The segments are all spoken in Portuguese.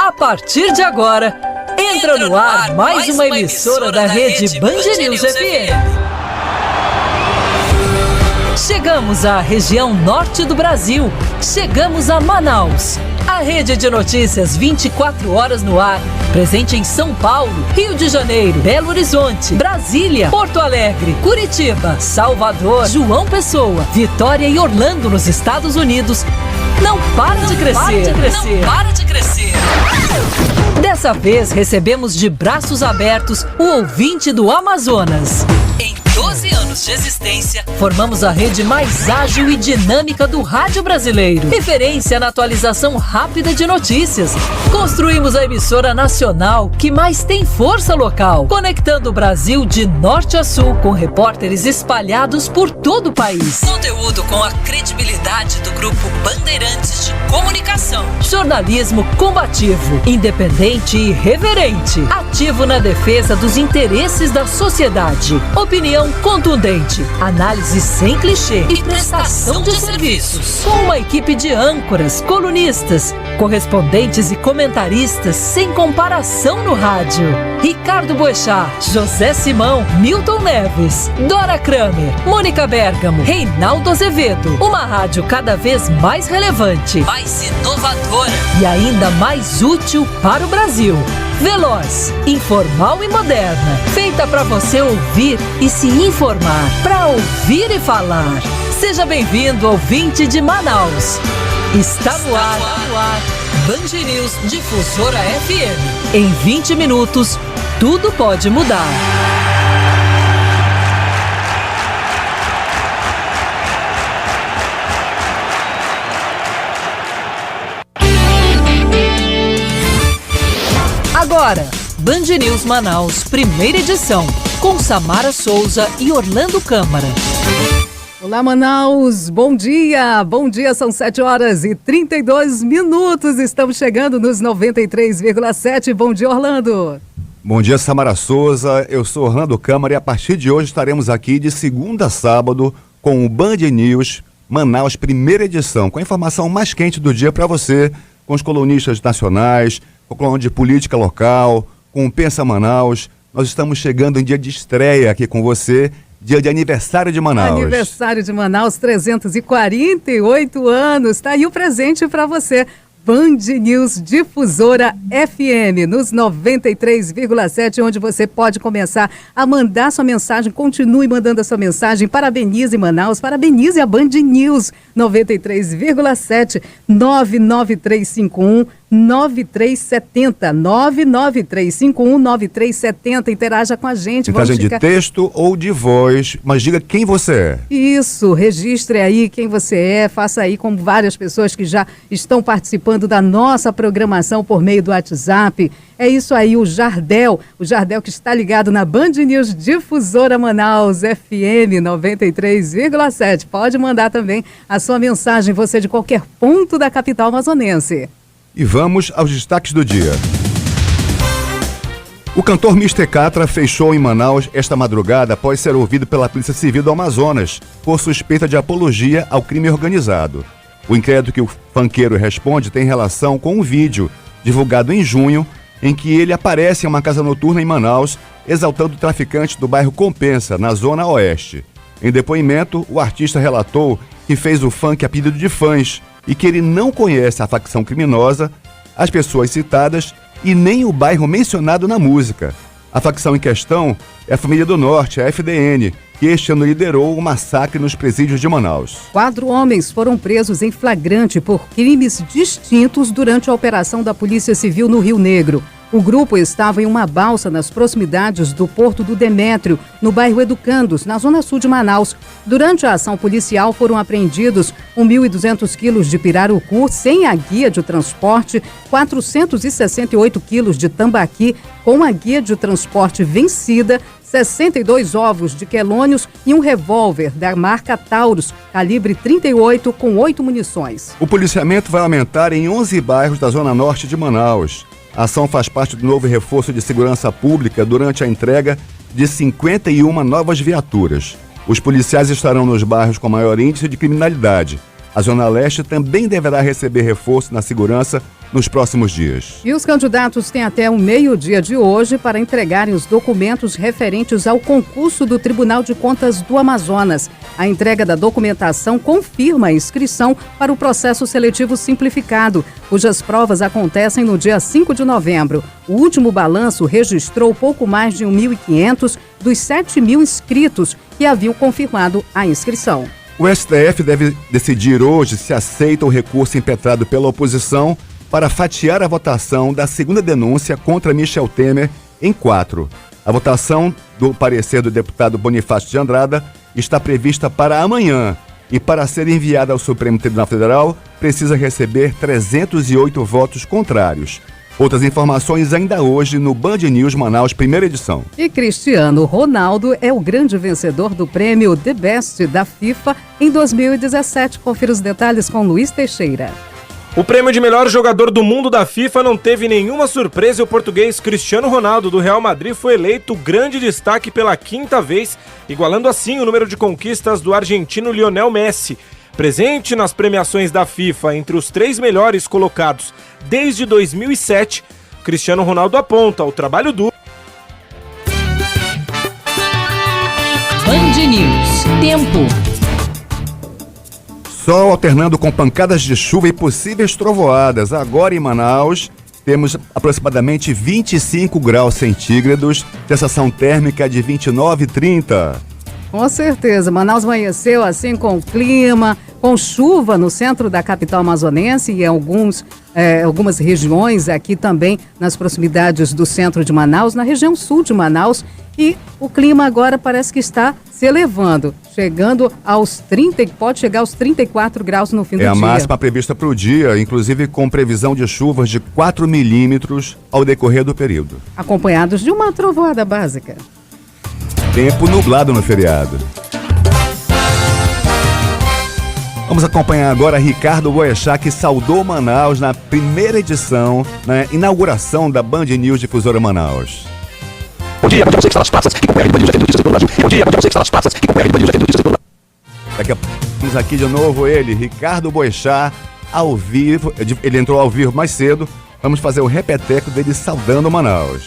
A partir de agora, entra no ar mais uma emissora da rede Band News FM. Chegamos à região norte do Brasil. Chegamos a Manaus. A rede de notícias 24 horas no ar. Presente em São Paulo, Rio de Janeiro, Belo Horizonte, Brasília, Porto Alegre, Curitiba, Salvador, João Pessoa, Vitória e Orlando, nos Estados Unidos. Não para de crescer. Não para de crescer. Dessa vez recebemos de braços abertos o ouvinte do Amazonas. Em 12 anos de existência, formamos a rede mais ágil e dinâmica do rádio brasileiro. Referência na atualização rápida de notícias. Construímos a emissora nacional que mais tem força local, conectando o Brasil de norte a sul, com repórteres espalhados por todo o país. Conteúdo com a credibilidade do Grupo Bandeirantes de Comunicação. Jornalismo combativo, independente e reverente. Ativo na defesa dos interesses da sociedade. Opinião contundente, análise sem clichê e prestação de serviços. Com uma equipe de âncoras, colunistas, correspondentes e comentaristas sem comparação no rádio. Ricardo Boechat, José Simão, Milton Neves, Dora Kramer, Mônica Bergamo, Reinaldo Azevedo. Uma rádio cada vez mais relevante, mais inovadora e ainda mais útil para o Brasil. Veloz, informal e moderna. Feita para você ouvir e se informar. Para ouvir e falar. Seja bem-vindo, ouvinte de Manaus. Está no ar. Band News Difusora FM. Em 20 minutos, tudo pode mudar. Agora, Band News Manaus, primeira edição, com Samara Souza e Orlando Câmara. Olá, Manaus, bom dia, são 7 horas e 32 minutos, estamos chegando nos 93,7, bom dia, Orlando. Bom dia, Samara Souza, eu sou Orlando Câmara e a partir de hoje estaremos aqui de segunda a sábado com o Band News Manaus, primeira edição, com a informação mais quente do dia para você, com os colunistas nacionais, com o coluna de política local, com o Pensa Manaus. Nós estamos chegando em dia de estreia aqui com você, dia de aniversário de Manaus. Aniversário de Manaus, 348 anos. Tá aí o presente para você. Band News Difusora FM, nos 93,7, onde você pode começar a mandar sua mensagem. Continue mandando a sua mensagem. Parabenize Manaus, parabenize a Band News 93,7, 99351 9370, 99351 9370. Interaja com a gente. Mensagem de texto ou de voz, mas diga quem você é. Isso, registre aí quem você é, faça aí como várias pessoas que já estão participando da nossa programação por meio do WhatsApp. É isso aí, o Jardel que está ligado na Band News Difusora Manaus FM 93,7. Pode mandar também a sua mensagem, você de qualquer ponto da capital amazonense. E vamos aos destaques do dia. O cantor Mr. Catra fechou em Manaus esta madrugada após ser ouvido pela Polícia Civil do Amazonas por suspeita de apologia ao crime organizado. O inquérito que o funkeiro responde tem relação com um vídeo divulgado em junho em que ele aparece em uma casa noturna em Manaus exaltando traficantes do bairro Compensa, na zona oeste. Em depoimento, o artista relatou que fez o funk a pedido de fãs e que ele não conhece a facção criminosa, as pessoas citadas e nem o bairro mencionado na música. A facção em questão é a Família do Norte, a FDN, que este ano liderou o massacre nos presídios de Manaus. 4 homens foram presos em flagrante por crimes distintos durante a operação da Polícia Civil no Rio Negro. O grupo estava em uma balsa nas proximidades do Porto do Demétrio, no bairro Educandos, na zona sul de Manaus. Durante a ação policial foram apreendidos 1.200 quilos de pirarucu sem a guia de transporte, 468 quilos de tambaqui com a guia de transporte vencida, 62 ovos de quelônios e um revólver da marca Taurus, calibre 38, com 8 munições. O policiamento vai aumentar em 11 bairros da zona norte de Manaus. A ação faz parte do novo reforço de segurança pública durante a entrega de 51 novas viaturas. Os policiais estarão nos bairros com maior índice de criminalidade. A Zona Leste também deverá receber reforço na segurança nos próximos dias. E os candidatos têm até o meio-dia de hoje para entregarem os documentos referentes ao concurso do Tribunal de Contas do Amazonas. A entrega da documentação confirma a inscrição para o processo seletivo simplificado, cujas provas acontecem no dia 5 de novembro. O último balanço registrou pouco mais de 1.500 dos 7.000 inscritos que haviam confirmado a inscrição. O STF deve decidir hoje se aceita o recurso impetrado pela oposição para fatiar a votação da segunda denúncia contra Michel Temer em 4. A votação do parecer do deputado Bonifácio de Andrada está prevista para amanhã e, para ser enviada ao Supremo Tribunal Federal, precisa receber 308 votos contrários. Outras informações ainda hoje no Band News Manaus, primeira edição. E Cristiano Ronaldo é o grande vencedor do prêmio The Best da FIFA em 2017. Confira os detalhes com Luiz Teixeira. O prêmio de melhor jogador do mundo da FIFA não teve nenhuma surpresa e o português Cristiano Ronaldo do Real Madrid foi eleito grande destaque pela 5ª vez, igualando assim o número de conquistas do argentino Lionel Messi. Presente nas premiações da FIFA entre os 3 melhores colocados desde 2007, Cristiano Ronaldo aponta o trabalho duro. Band News. Tempo. Sol alternando com pancadas de chuva e possíveis trovoadas. Agora em Manaus temos aproximadamente 25 graus centígrados, sensação térmica de 29 e 30. Com certeza, Manaus amanheceu assim com clima, com chuva no centro da capital amazonense e em algumas regiões aqui também nas proximidades do centro de Manaus, na região sul de Manaus. E o clima agora parece que está se elevando, chegando aos 30, pode chegar aos 34 graus no fim do dia. É a máxima prevista para o dia, inclusive com previsão de chuvas de 4 milímetros ao decorrer do período. Acompanhados de uma trovoada básica. Tempo nublado no feriado. Vamos acompanhar agora Ricardo Boechat, que saudou Manaus na primeira edição, na inauguração da Band News Difusora Manaus. Bom dia, você que está nas praças e confere Band News notícias pelo Brasil. Bom dia, você que está nas praças e confere Band News notícias pelo Brasil. Daqui a pouco temos aqui de novo ele, Ricardo Boechat, ao vivo. Ele entrou ao vivo mais cedo. Vamos fazer o repeteco dele saudando Manaus.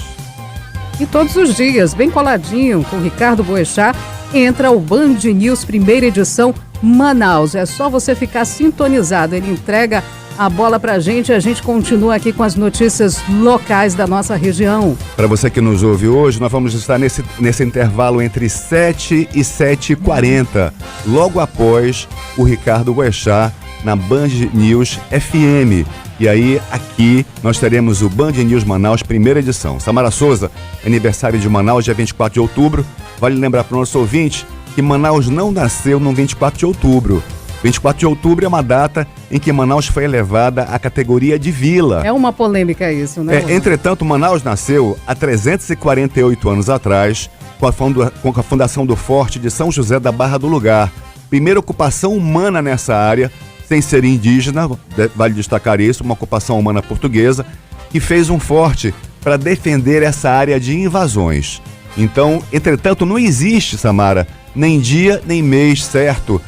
E todos os dias, bem coladinho com Ricardo Boechat, entra o Band News primeira edição Manaus. É só você ficar sintonizado. Ele entrega a bola pra gente e a gente continua aqui com as notícias locais da nossa região. Para você que nos ouve hoje, nós vamos estar nesse intervalo entre 7 e 7h40, logo após o Ricardo Boechat na Band News FM. E aí, aqui, nós teremos o Band News Manaus, primeira edição. Samara Souza, aniversário de Manaus, dia 24 de outubro. Vale lembrar para o nosso ouvinte que Manaus não nasceu no 24 de outubro. 24 de outubro é uma data em que Manaus foi elevada à categoria de vila. É uma polêmica isso, né? Entretanto, Manaus nasceu há 348 anos atrás, com a fundação do Forte de São José da Barra do Lugar. Primeira ocupação humana nessa área, sem ser indígena, vale destacar isso, uma ocupação humana portuguesa, que fez um forte para defender essa área de invasões. Então, entretanto, não existe, Samara, nem dia nem mês certo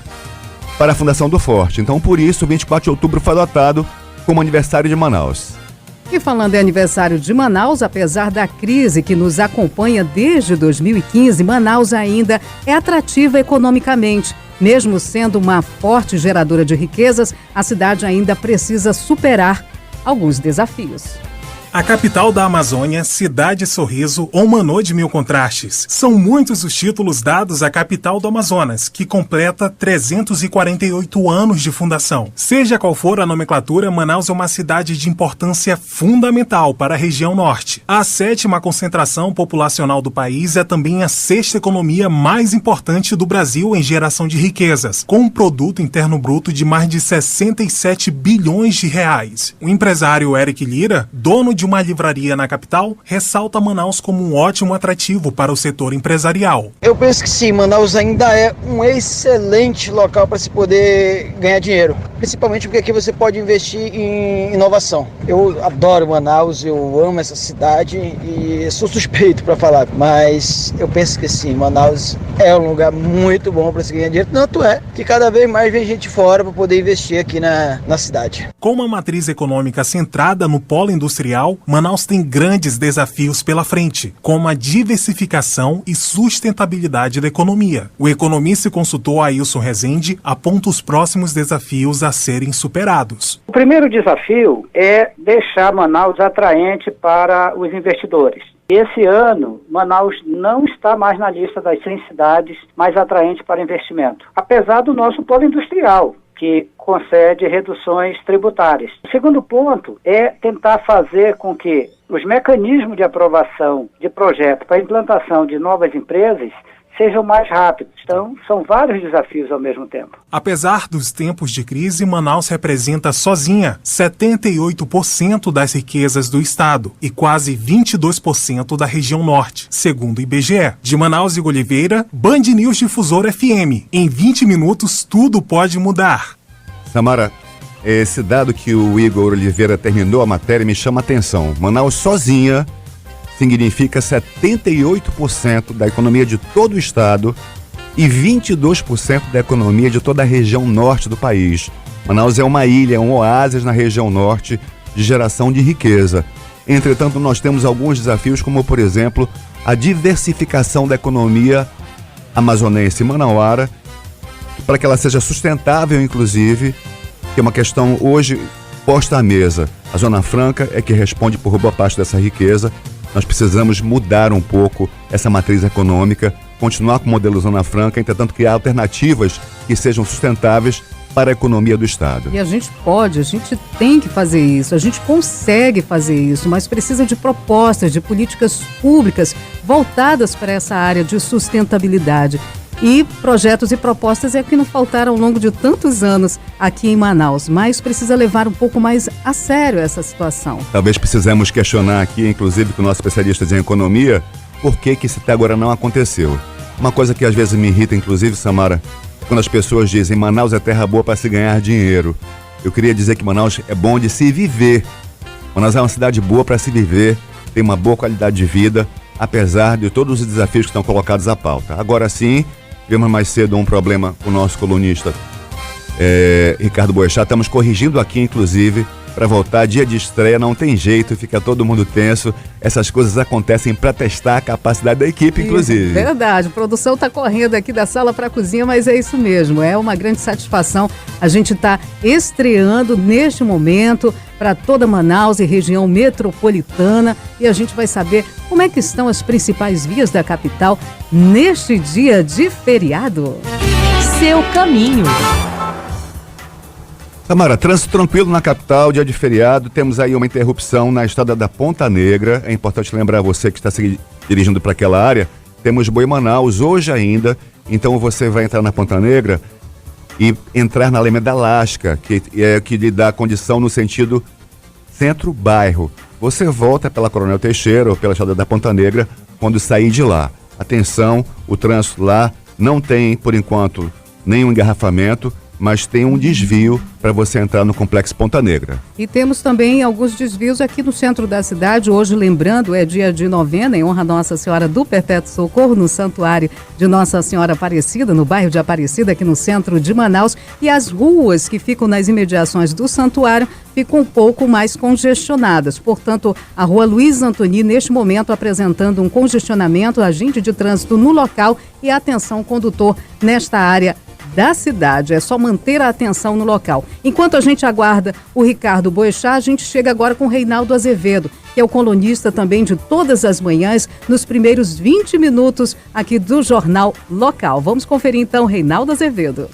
para a fundação do forte. Então, por isso, 24 de outubro foi adotado como aniversário de Manaus. E falando em aniversário de Manaus, apesar da crise que nos acompanha desde 2015, Manaus ainda é atrativa economicamente. Mesmo sendo uma forte geradora de riquezas, a cidade ainda precisa superar alguns desafios. A capital da Amazônia, Cidade Sorriso ou Manô de Mil Contrastes. São muitos os títulos dados à capital do Amazonas, que completa 348 anos de fundação. Seja qual for a nomenclatura, Manaus é uma cidade de importância fundamental para a região norte. A 7ª concentração populacional do país é também a 6ª economia mais importante do Brasil em geração de riquezas, com um produto interno bruto de mais de 67 bilhões de reais. O empresário Eric Lira, dono de uma livraria na capital, ressalta Manaus como um ótimo atrativo para o setor empresarial. Eu penso que sim, Manaus ainda é um excelente local para se poder ganhar dinheiro, principalmente porque aqui você pode investir em inovação. Eu adoro Manaus, eu amo essa cidade e sou suspeito para falar, mas eu penso que sim, Manaus é um lugar muito bom para se ganhar dinheiro, tanto é que cada vez mais vem gente fora para poder investir aqui na cidade. Com uma matriz econômica centrada no polo industrial, Manaus tem grandes desafios pela frente, como a diversificação e sustentabilidade da economia. O economista e consultor Ailson Rezende aponta os próximos desafios a serem superados. O primeiro desafio é deixar Manaus atraente para os investidores. Esse ano, Manaus não está mais na lista das 100 cidades mais atraentes para investimento, apesar do nosso polo industrial, que concede reduções tributárias. O segundo ponto é tentar fazer com que os mecanismos de aprovação de projetos para a implantação de novas empresas sejam mais rápidos. Então, são vários desafios ao mesmo tempo. Apesar dos tempos de crise, Manaus representa sozinha 78% das riquezas do estado e quase 22% da região norte, segundo o IBGE. De Manaus e Oliveira, Band News Difusor FM. Em 20 minutos, tudo pode mudar. Samara, esse dado que o Igor Oliveira terminou a matéria me chama a atenção. Manaus sozinha significa 78% da economia de todo o estado e 22% da economia de toda a região norte do país. Manaus é uma ilha, é um oásis na região norte de geração de riqueza. Entretanto, nós temos alguns desafios, como, por exemplo, a diversificação da economia amazonense manauara, para que ela seja sustentável, inclusive, que é uma questão hoje posta à mesa. A Zona Franca é que responde por boa parte dessa riqueza. Nós precisamos mudar um pouco essa matriz econômica, continuar com o modelo Zona Franca, entretanto criar alternativas que sejam sustentáveis para a economia do estado. E a gente tem que fazer isso, a gente consegue fazer isso, mas precisa de propostas, de políticas públicas voltadas para essa área de sustentabilidade. E projetos e propostas é que não faltaram ao longo de tantos anos aqui em Manaus, mas precisa levar um pouco mais a sério essa situação. Talvez precisamos questionar aqui, inclusive com nossos especialistas em economia, por que isso até agora não aconteceu. Uma coisa que às vezes me irrita, inclusive, Samara, quando as pessoas dizem Manaus é terra boa para se ganhar dinheiro. Eu queria dizer que Manaus é bom de se viver. Manaus é uma cidade boa para se viver, tem uma boa qualidade de vida, apesar de todos os desafios que estão colocados à pauta. Agora sim, tivemos mais cedo um problema com o nosso colunista Ricardo Boechat. Estamos corrigindo aqui, inclusive, para voltar. Dia de estreia, não tem jeito, fica todo mundo tenso. Essas coisas acontecem para testar a capacidade da equipe, inclusive. Verdade, a produção está correndo aqui da sala para a cozinha, mas é isso mesmo. É uma grande satisfação a gente estar estreando neste momento para toda Manaus e região metropolitana, e a gente vai saber como é que estão as principais vias da capital neste dia de feriado. Seu caminho. Samara, trânsito tranquilo na capital, dia de feriado. Temos aí uma interrupção na estrada da Ponta Negra. É importante lembrar você que está se dirigindo para aquela área. Temos Boi Manaus hoje ainda, então você vai entrar na Ponta Negra e entrar na Alameda Lasca, que é que lhe dá a condição no sentido centro-bairro. Você volta pela Coronel Teixeira ou pela estrada da Ponta Negra quando sair de lá. Atenção, o trânsito lá não tem, por enquanto, nenhum engarrafamento, mas tem um desvio para você entrar no Complexo Ponta Negra. E temos também alguns desvios aqui no centro da cidade. Hoje, lembrando, é dia de novena em honra a Nossa Senhora do Perpétuo Socorro, no Santuário de Nossa Senhora Aparecida, no bairro de Aparecida, aqui no centro de Manaus. E as ruas que ficam nas imediações do santuário ficam um pouco mais congestionadas. Portanto, a rua Luiz Antoni, neste momento, apresentando um congestionamento, agente de trânsito no local e atenção condutor nesta área da cidade. É só manter a atenção no local. Enquanto a gente aguarda o Ricardo Boechat, a gente chega agora com o Reinaldo Azevedo, que é o colunista também de todas as manhãs, nos primeiros 20 minutos aqui do Jornal Local. Vamos conferir então, Reinaldo Azevedo.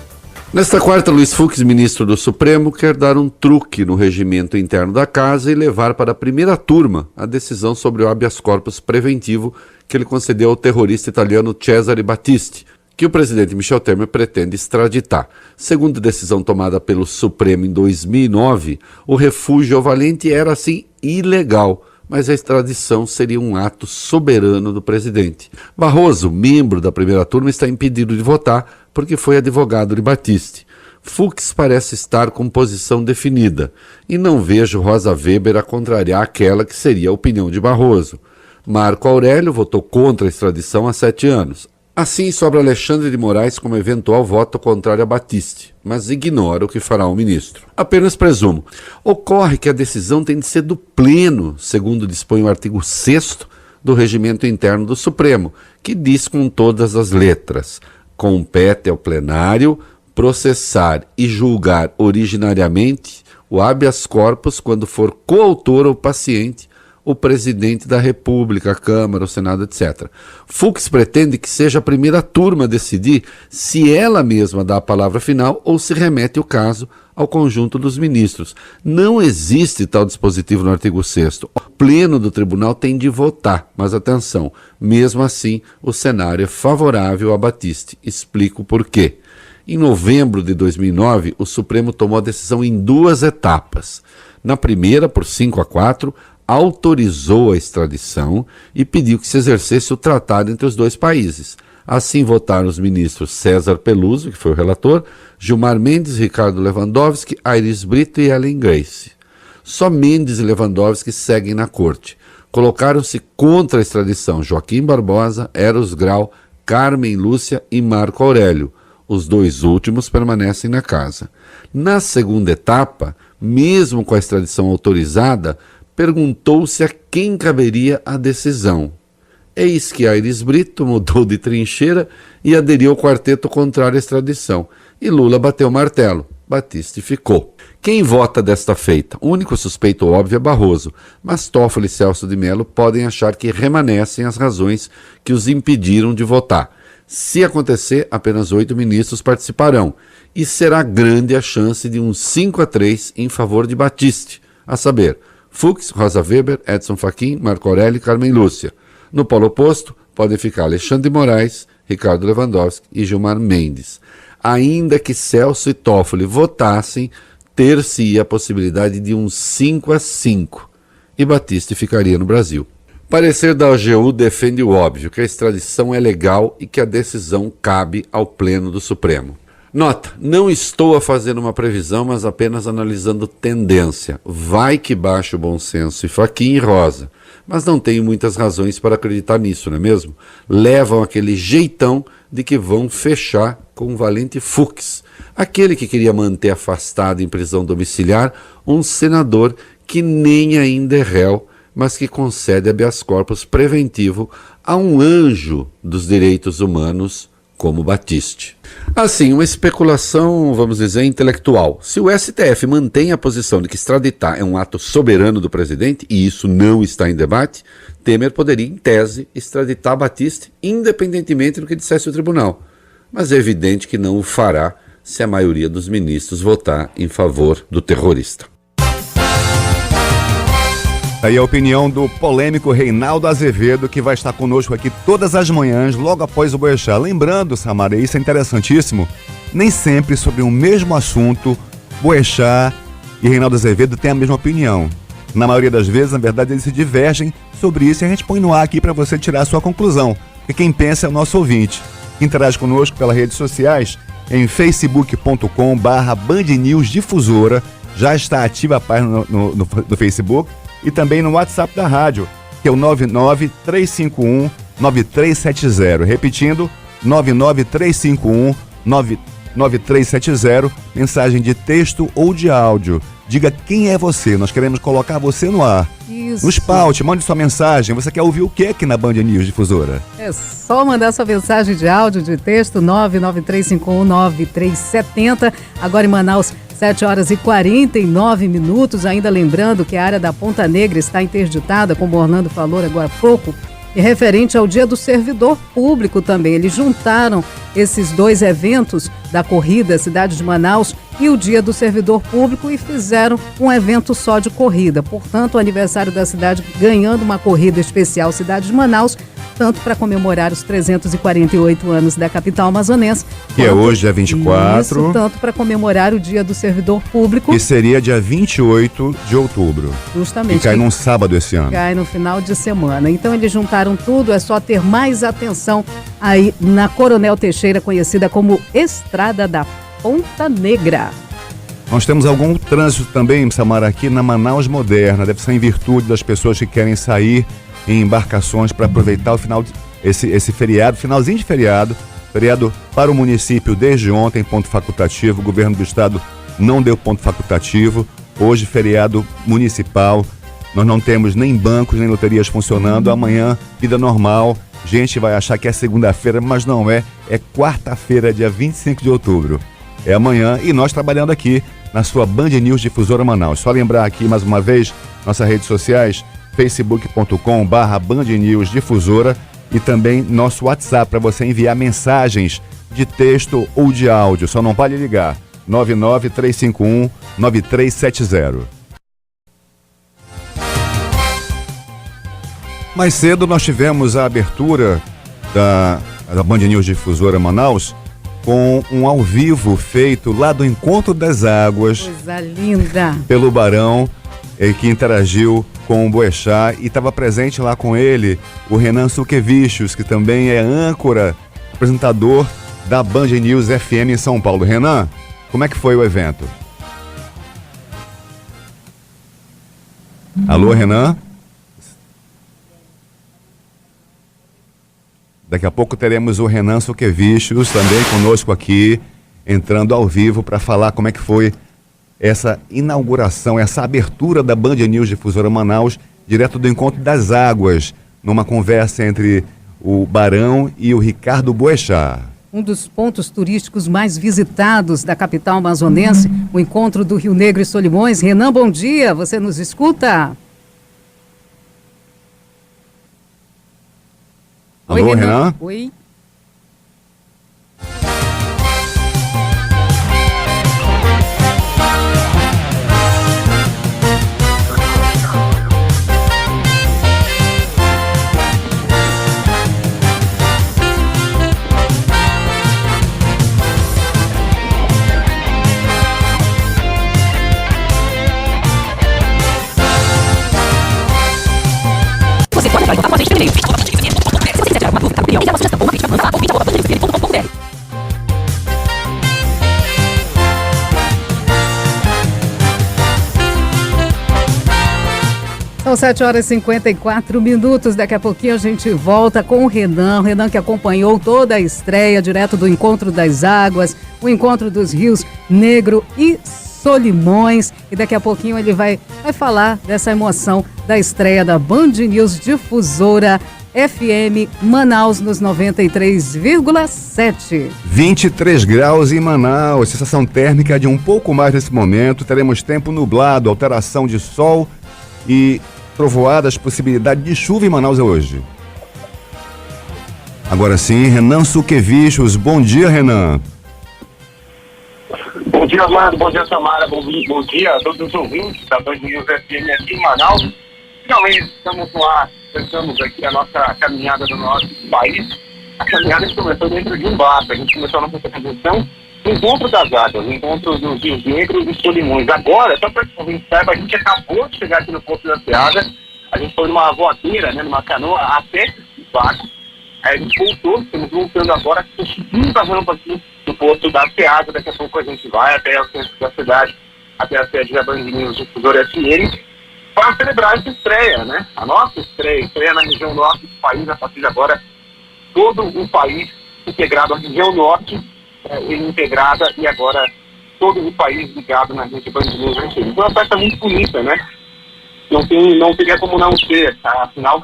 Nesta quarta, Luiz Fux, ministro do Supremo, quer dar um truque no regimento interno da casa e levar para a primeira turma a decisão sobre o habeas corpus preventivo que ele concedeu ao terrorista italiano Cesare Battisti, que o presidente Michel Temer pretende extraditar. Segundo decisão tomada pelo Supremo em 2009, o refúgio ao valente era, assim, ilegal, mas a extradição seria um ato soberano do presidente. Barroso, membro da primeira turma, está impedido de votar porque foi advogado de Battisti. Fux parece estar com posição definida e não vejo Rosa Weber a contrariar aquela que seria a opinião de Barroso. Marco Aurélio votou contra a extradição há 7 anos. Assim, sobra Alexandre de Moraes como eventual voto contrário a Batiste, mas ignora o que fará o ministro. Apenas presumo. Ocorre que a decisão tem de ser do pleno, segundo dispõe o artigo 6º do Regimento Interno do Supremo, que diz com todas as letras: compete ao plenário processar e julgar originariamente o habeas corpus quando for coautor ou paciente o presidente da República, a Câmara, o Senado, etc. Fux pretende que seja a primeira turma a decidir se ela mesma dá a palavra final ou se remete o caso ao conjunto dos ministros. Não existe tal dispositivo no artigo 6º. O pleno do tribunal tem de votar, mas atenção, mesmo assim o cenário é favorável a Batiste. Explico por quê. Em novembro de 2009, o Supremo tomou a decisão em 2 etapas. Na primeira, por 5-4, autorizou a extradição e pediu que se exercesse o tratado entre os 2 países. Assim votaram os ministros César Peluso, que foi o relator, Gilmar Mendes, Ricardo Lewandowski, Aires Brito e Ellen Grace. Só Mendes e Lewandowski seguem na corte. Colocaram-se contra a extradição Joaquim Barbosa, Eros Grau, Carmen Lúcia e Marco Aurélio. Os 2 últimos permanecem na casa. Na segunda etapa, mesmo com a extradição autorizada, perguntou-se a quem caberia a decisão. Eis que Aires Brito mudou de trincheira e aderiu ao quarteto contrário à extradição. E Lula bateu o martelo. Batiste ficou. Quem vota desta feita? O único suspeito óbvio é Barroso, mas Toffoli e Celso de Mello podem achar que remanescem as razões que os impediram de votar. Se acontecer, apenas 8 ministros participarão, e será grande a chance de um 5-3 em favor de Batiste, a saber, Fux, Rosa Weber, Edson Fachin, Marco Aurélio e Carmen Lúcia. No polo oposto, podem ficar Alexandre de Moraes, Ricardo Lewandowski e Gilmar Mendes. Ainda que Celso e Toffoli votassem, ter-se-ia a possibilidade de um 5-5, e Batiste ficaria no Brasil. Parecer da AGU defende o óbvio, que a extradição é legal e que a decisão cabe ao Pleno do Supremo. Nota, não estou a fazer uma previsão, mas apenas analisando tendência. Vai que baixa o bom senso e Fachin e Rosa, mas não tenho muitas razões para acreditar nisso, não é mesmo? Levam aquele jeitão de que vão fechar com o valente Fux, aquele que queria manter afastado em prisão domiciliar um senador que nem ainda é réu, mas que concede habeas corpus preventivo a um anjo dos direitos humanos como Batiste. Assim, uma especulação, vamos dizer, intelectual. Se o STF mantém a posição de que extraditar é um ato soberano do presidente, e isso não está em debate, Temer poderia, em tese, extraditar Batiste independentemente do que dissesse o tribunal. Mas é evidente que não o fará se a maioria dos ministros votar em favor do terrorista. Aí a opinião do polêmico Reinaldo Azevedo, que vai estar conosco aqui todas as manhãs, logo após o Boechat. Lembrando, Samara, isso é interessantíssimo, nem sempre sobre o mesmo assunto, Boechat e Reinaldo Azevedo têm a mesma opinião. Na maioria das vezes, na verdade, eles se divergem sobre isso e a gente põe no ar aqui para você tirar a sua conclusão. Porque quem pensa é o nosso ouvinte. Interage conosco pelas redes sociais em facebook.com/bandnewsdifusora. Já está ativa a página no Facebook. E também no WhatsApp da rádio, que é o 99351-9370. Repetindo, 99351-9370, mensagem de texto ou de áudio. Diga quem é você, nós queremos colocar você no ar. Isso. Nos paute, mande sua mensagem. Você quer ouvir o que aqui na Band News Difusora? É só mandar sua mensagem de áudio, de texto, 99351-9370. Agora em Manaus, 7h49, ainda lembrando que a área da Ponta Negra está interditada, como o Orlando falou agora há pouco, e referente ao Dia do Servidor Público também. Eles juntaram esses 2 eventos da corrida Cidade de Manaus e o Dia do Servidor Público e fizeram um evento só de corrida. Portanto, o aniversário da cidade ganhando uma corrida especial Cidade de Manaus, tanto para comemorar os 348 anos da capital amazonense. Que é hoje, dia 24. Isso, tanto para comemorar o Dia do Servidor Público. Que seria dia 28 de outubro. Justamente. Que cai num sábado esse ano. Cai no final de semana. Então eles juntaram tudo, é só ter mais atenção aí na Coronel Teixeira, conhecida como Estrada da Ponta Negra. Nós temos algum trânsito também, Samara, aqui na Manaus Moderna. Deve ser em virtude das pessoas que querem sair em embarcações para aproveitar o final esse feriado, finalzinho de feriado para o município desde ontem, ponto facultativo. O governo do estado não deu ponto facultativo. Hoje, feriado municipal. Nós não temos nem bancos, nem loterias funcionando. Amanhã, vida normal. Gente vai achar que é segunda-feira, mas não é. É quarta-feira, dia 25 de outubro. É amanhã e nós trabalhando aqui na sua Band News Difusora Manaus. Só lembrar aqui mais uma vez, nossas redes sociais, facebook.com/Band News Difusora e também nosso WhatsApp para você enviar mensagens de texto ou de áudio. Só não vale ligar. 99351-9370. Mais cedo nós tivemos a abertura da Band News Difusora Manaus com um ao vivo feito lá do Encontro das Águas. Coisa linda! Pelo Barão, que interagiu com o Boechat e estava presente lá com ele o Renan Suquevichos, que também é âncora, apresentador da Band News FM em São Paulo. Renan, como é que foi o evento? Alô, Renan? Daqui a pouco teremos o Renan Suquevichos também conosco aqui, entrando ao vivo para falar como é que foi essa inauguração, essa abertura da Band News Difusora Manaus, direto do Encontro das Águas, numa conversa entre o Barão e o Ricardo Boechat. Um dos pontos turísticos mais visitados da capital amazonense, o Encontro do Rio Negro e Solimões. Renan, bom dia, você nos escuta? Alô, Oi, Renan? Oi. Você pode entrar em contato com a gente pelo e-mail. Se você quiser tirar uma dúvida, opinião, enviar uma sugestão ou uma crítica, manda ouvinte@bandnewsfm.com.br. São 7h54. Daqui a pouquinho a gente volta com o Renan. O Renan que acompanhou toda a estreia, direto do Encontro das Águas, o Encontro dos Rios Negro e Solimões. E daqui a pouquinho ele vai falar dessa emoção da estreia da Band News Difusora FM Manaus nos 93,7. 23 graus em Manaus, sensação térmica de um pouco mais nesse momento. Teremos tempo nublado, alteração de sol e trovoadas, possibilidade de chuva em Manaus hoje. Agora sim, Renan Suquevichos. Bom dia, Renan. Bom dia, Armando. Bom dia, Samara. Bom dia a todos os ouvintes da Band News FM aqui em Manaus. Finalmente estamos lá, começamos aqui a nossa caminhada do nosso país. A caminhada começou dentro de um barco. A gente começou a nossa apresentação no Encontro das Águas, no Encontro dos Rios Negros e Solimões. Agora, só para que a gente saiba, a gente acabou de chegar aqui no Porto da Seada. A gente foi numa voadeira, numa canoa, até o barco. Aí a gente voltou, estamos voltando agora, seguindo a rampa aqui do Porto da Seada. Daqui a pouco a gente vai até o centro da cidade, até a sede da Band News Difusora FM, para celebrar essa estreia, a nossa estreia na região norte do país. A partir de agora, todo o país integrado à região norte, integrada, e agora todo o país ligado na rede Band News FM. Então é uma festa muito bonita, Não teria como não ser, afinal,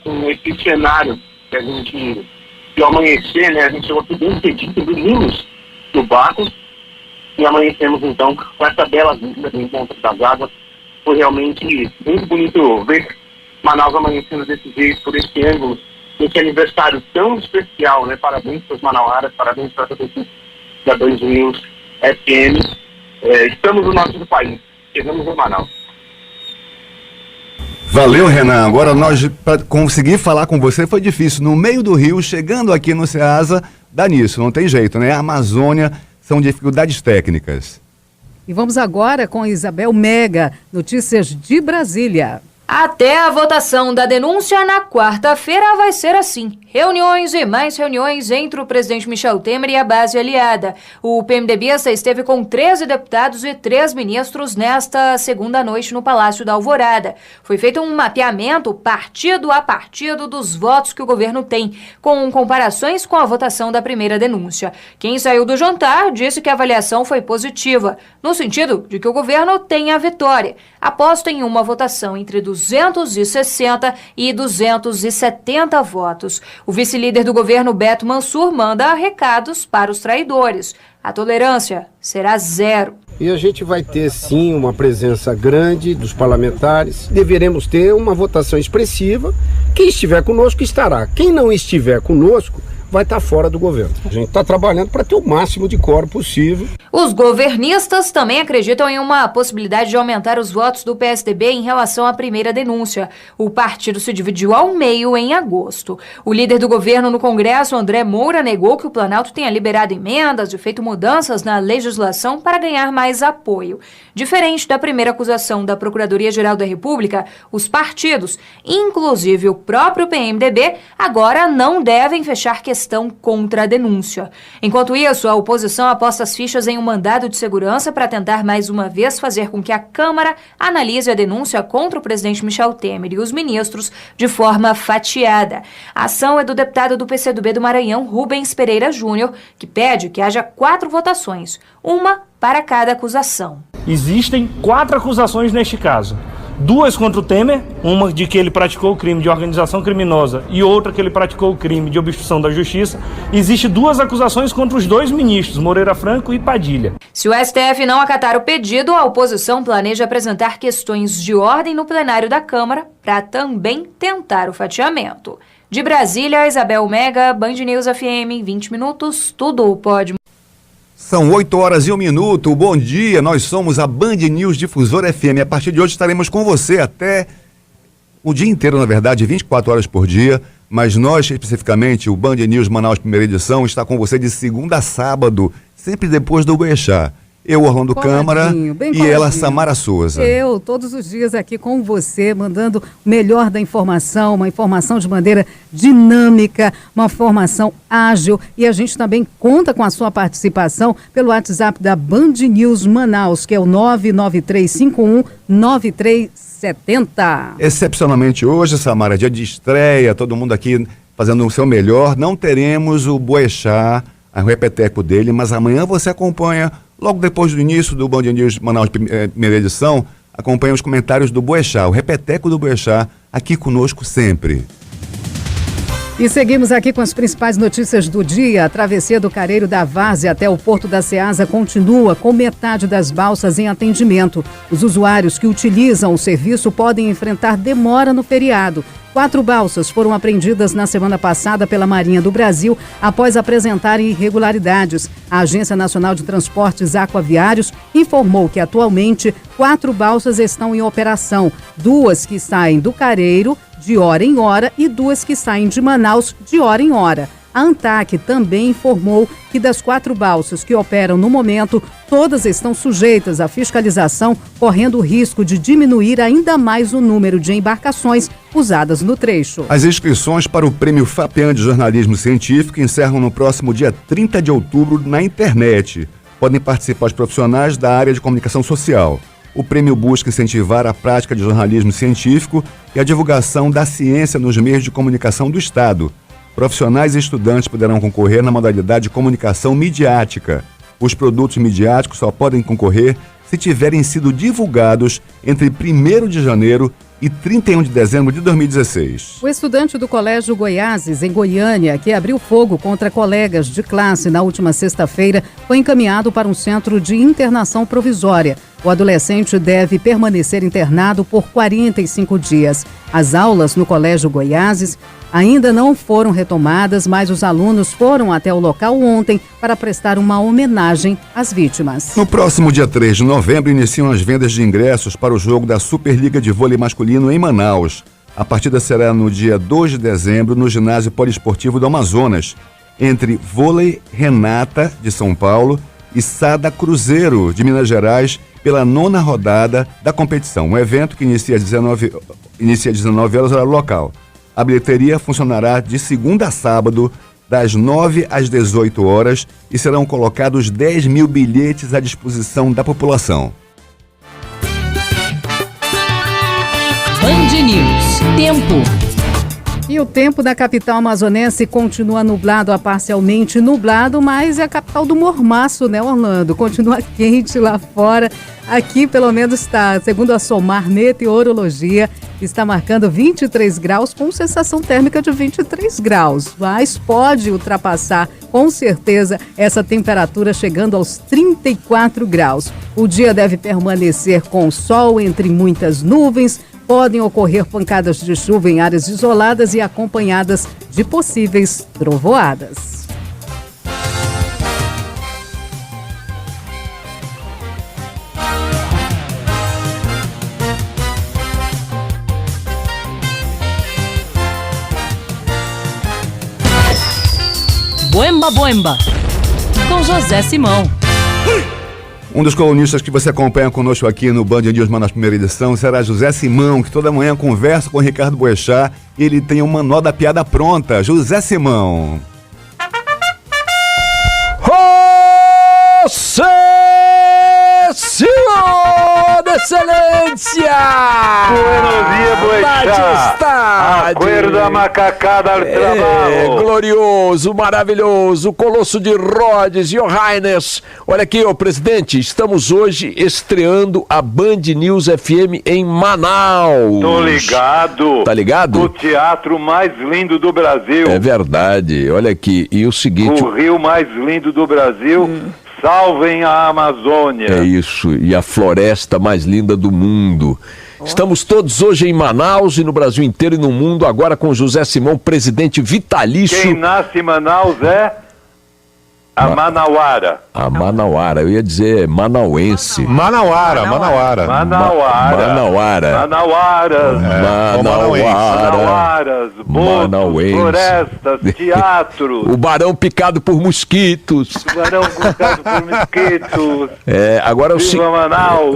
com esse cenário que a gente, de amanhecer, a gente chegou aqui bem cedinho, dormimos no barco, e amanhecemos então com essa bela vista do Encontro das Águas. Foi realmente muito bonito ver Manaus amanhecendo desse jeito, por esse ângulo, nesse aniversário tão especial, Parabéns para os manauaras, parabéns para toda a equipe da Band News FM. Estamos no norte do país, chegamos em Manaus. Valeu, Renan. Agora para conseguir falar com você foi difícil. No meio do rio, chegando aqui no Ceasa, dá nisso, não tem jeito, A Amazônia são dificuldades técnicas. E vamos agora com Isabel Mega, notícias de Brasília. Até a votação da denúncia na quarta-feira vai ser assim. Reuniões e mais reuniões entre o presidente Michel Temer e a base aliada. O PMDBista esteve com 13 deputados e 3 ministros nesta segunda noite no Palácio da Alvorada. Foi feito um mapeamento partido a partido dos votos que o governo tem, com comparações com a votação da primeira denúncia. Quem saiu do jantar disse que a avaliação foi positiva, no sentido de que o governo tem a vitória. Aposta em uma votação entre 260 e 270 votos. O vice-líder do governo, Beto Mansur, manda recados para os traidores. A tolerância será zero. E a gente vai ter, sim, uma presença grande dos parlamentares. Deveremos ter uma votação expressiva. Quem estiver conosco estará. Quem não estiver conosco vai estar fora do governo. A gente está trabalhando para ter o máximo de quórum possível. Os governistas também acreditam em uma possibilidade de aumentar os votos do PSDB em relação à primeira denúncia. O partido se dividiu ao meio em agosto. O líder do governo no Congresso, André Moura, negou que o Planalto tenha liberado emendas e feito mudanças na legislação para ganhar mais apoio. Diferente da primeira acusação da Procuradoria-Geral da República, os partidos, inclusive o próprio PMDB, agora não devem fechar questão contra a denúncia. Enquanto isso, a oposição aposta as fichas em um mandado de segurança para tentar mais uma vez fazer com que a Câmara analise a denúncia contra o presidente Michel Temer e os ministros de forma fatiada. A ação é do deputado do PCdoB do Maranhão, Rubens Pereira Júnior, que pede que haja 4 votações, uma para cada acusação. Existem 4 acusações neste caso. 2 contra o Temer, uma de que ele praticou o crime de organização criminosa e outra que ele praticou o crime de obstrução da justiça. Existem 2 acusações contra os 2 ministros, Moreira Franco e Padilha. Se o STF não acatar o pedido, a oposição planeja apresentar questões de ordem no plenário da Câmara para também tentar o fatiamento. De Brasília, Isabel Mega, Band News FM, 20 minutos, tudo pode. São 8h01. Bom dia, nós somos a Band News Difusora FM. A partir de hoje estaremos com você até o dia inteiro, na verdade, 24 horas por dia. Mas nós, especificamente, o Band News Manaus Primeira Edição, está com você de segunda a sábado, sempre depois do Goiexá. Eu, Orlando Câmara, e ela, Samara Souza. Eu, todos os dias aqui com você, mandando o melhor da informação, uma informação de maneira dinâmica, uma informação ágil. E a gente também conta com a sua participação pelo WhatsApp da Band News Manaus, que é o 993519370. Excepcionalmente hoje, Samara, dia de estreia, todo mundo aqui fazendo o seu melhor. Não teremos o Boechat, o repeteco dele, mas amanhã você acompanha. Logo depois do início do Band News Manaus Primeira Edição, acompanha os comentários do Boechat, o repeteco do Boechat, aqui conosco sempre. E seguimos aqui com as principais notícias do dia. A travessia do Careiro da Várzea até o Porto da Ceasa continua com metade das balsas em atendimento. Os usuários que utilizam o serviço podem enfrentar demora no feriado. 4 balsas foram apreendidas na semana passada pela Marinha do Brasil após apresentarem irregularidades. A Agência Nacional de Transportes Aquaviários informou que atualmente 4 balsas estão em operação. 2 que saem do Careiro de hora em hora e 2 que saem de Manaus de hora em hora. A ANTAQ também informou que das 4 balsas que operam no momento, todas estão sujeitas à fiscalização, correndo o risco de diminuir ainda mais o número de embarcações usadas no trecho. As inscrições para o Prêmio FAPEAN de Jornalismo Científico encerram no próximo dia 30 de outubro na internet. Podem participar os profissionais da área de comunicação social. O prêmio busca incentivar a prática de jornalismo científico e a divulgação da ciência nos meios de comunicação do Estado. Profissionais e estudantes poderão concorrer na modalidade de comunicação midiática. Os produtos midiáticos só podem concorrer se tiverem sido divulgados entre 1º de janeiro e 31 de dezembro de 2016. O estudante do Colégio Goiáses, em Goiânia, que abriu fogo contra colegas de classe na última sexta-feira, foi encaminhado para um centro de internação provisória. O adolescente deve permanecer internado por 45 dias. As aulas no Colégio Goiáses ainda não foram retomadas, mas os alunos foram até o local ontem para prestar uma homenagem às vítimas. No próximo dia 3 de novembro, iniciam as vendas de ingressos para o jogo da Superliga de Vôlei Masculino em Manaus. A partida será no dia 2 de dezembro, no Ginásio Poliesportivo do Amazonas, entre Vôlei Renata, de São Paulo, e Sada Cruzeiro, de Minas Gerais, pela 9ª rodada da competição. Um evento que inicia às 19 horas, horário local. A bilheteria funcionará de segunda a sábado, das 9 às 18 horas, e serão colocados 10 mil bilhetes à disposição da população. Band News. Tempo. E o tempo da capital amazonense continua nublado a parcialmente nublado, mas é a capital do mormaço, né, Orlando? Continua quente lá fora. Aqui, pelo menos, está, segundo a Somar Meteorologia, está marcando 23 graus com sensação térmica de 23 graus. Mas pode ultrapassar, com certeza, essa temperatura chegando aos 34 graus. O dia deve permanecer com sol entre muitas nuvens. Podem ocorrer pancadas de chuva em áreas isoladas e acompanhadas de possíveis trovoadas. Boemba Boemba, com José Simão. Um dos colunistas que você acompanha conosco aqui no Band News Manaus primeira edição será José Simão, que toda manhã conversa com o Ricardo Boechat e ele tem uma nó da piada pronta. José Simão. José Simão, excelência! Buenos dias, Boechat! Acorda macacada ao trabalho! Glorioso, maravilhoso, Colosso de Rhodes, Your Highness. Olha aqui, ô presidente, estamos hoje estreando a Band News FM em Manaus. Tô ligado! Tá ligado? O teatro mais lindo do Brasil. É verdade, olha aqui, e o seguinte... O rio mais lindo do Brasil... Salvem a Amazônia. É isso, e a floresta mais linda do mundo. Estamos todos hoje em Manaus e no Brasil inteiro e no mundo, agora com José Simão, presidente vitalício. Quem nasce em Manaus é a Manauara. A Manauara, eu ia dizer manauense. Manauaras. Botos, florestas, teatros. O barão picado por mosquitos. Agora Viva Manaus.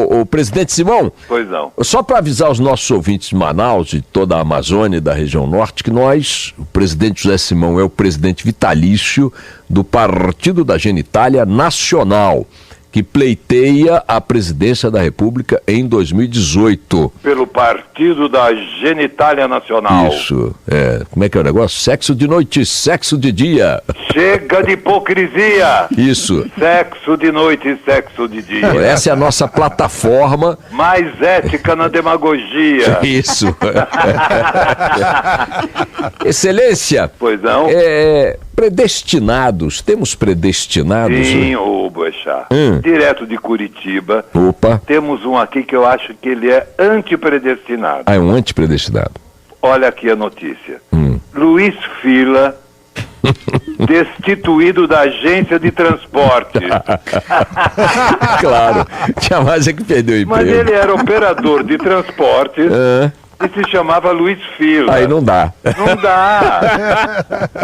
O presidente Simão. Pois não. Só para avisar os nossos ouvintes de Manaus e toda a Amazônia e da região norte que nós, o presidente José Simão é o presidente vitalício do Partido da Genitália Nacional, que pleiteia a presidência da República em 2018. Pelo Partido da Genitália Nacional. Isso, como é que é o negócio? Sexo de noite, sexo de dia. Chega de hipocrisia. Isso. Sexo de noite e sexo de dia. Essa é a nossa plataforma. Mais ética na demagogia. Isso. Excelência. Pois não. Predestinados, temos predestinados? Sim, ô Boechat. Direto de Curitiba. Opa. Temos um aqui que eu acho que ele é antipredestinado. É um antipredestinado. Olha aqui a notícia. Luiz Fila, destituído da agência de transporte. Claro, tinha mais é que perdeu o emprego. Mas ele era operador de transporte. E se chamava Luiz Fila. Aí não dá. Não dá.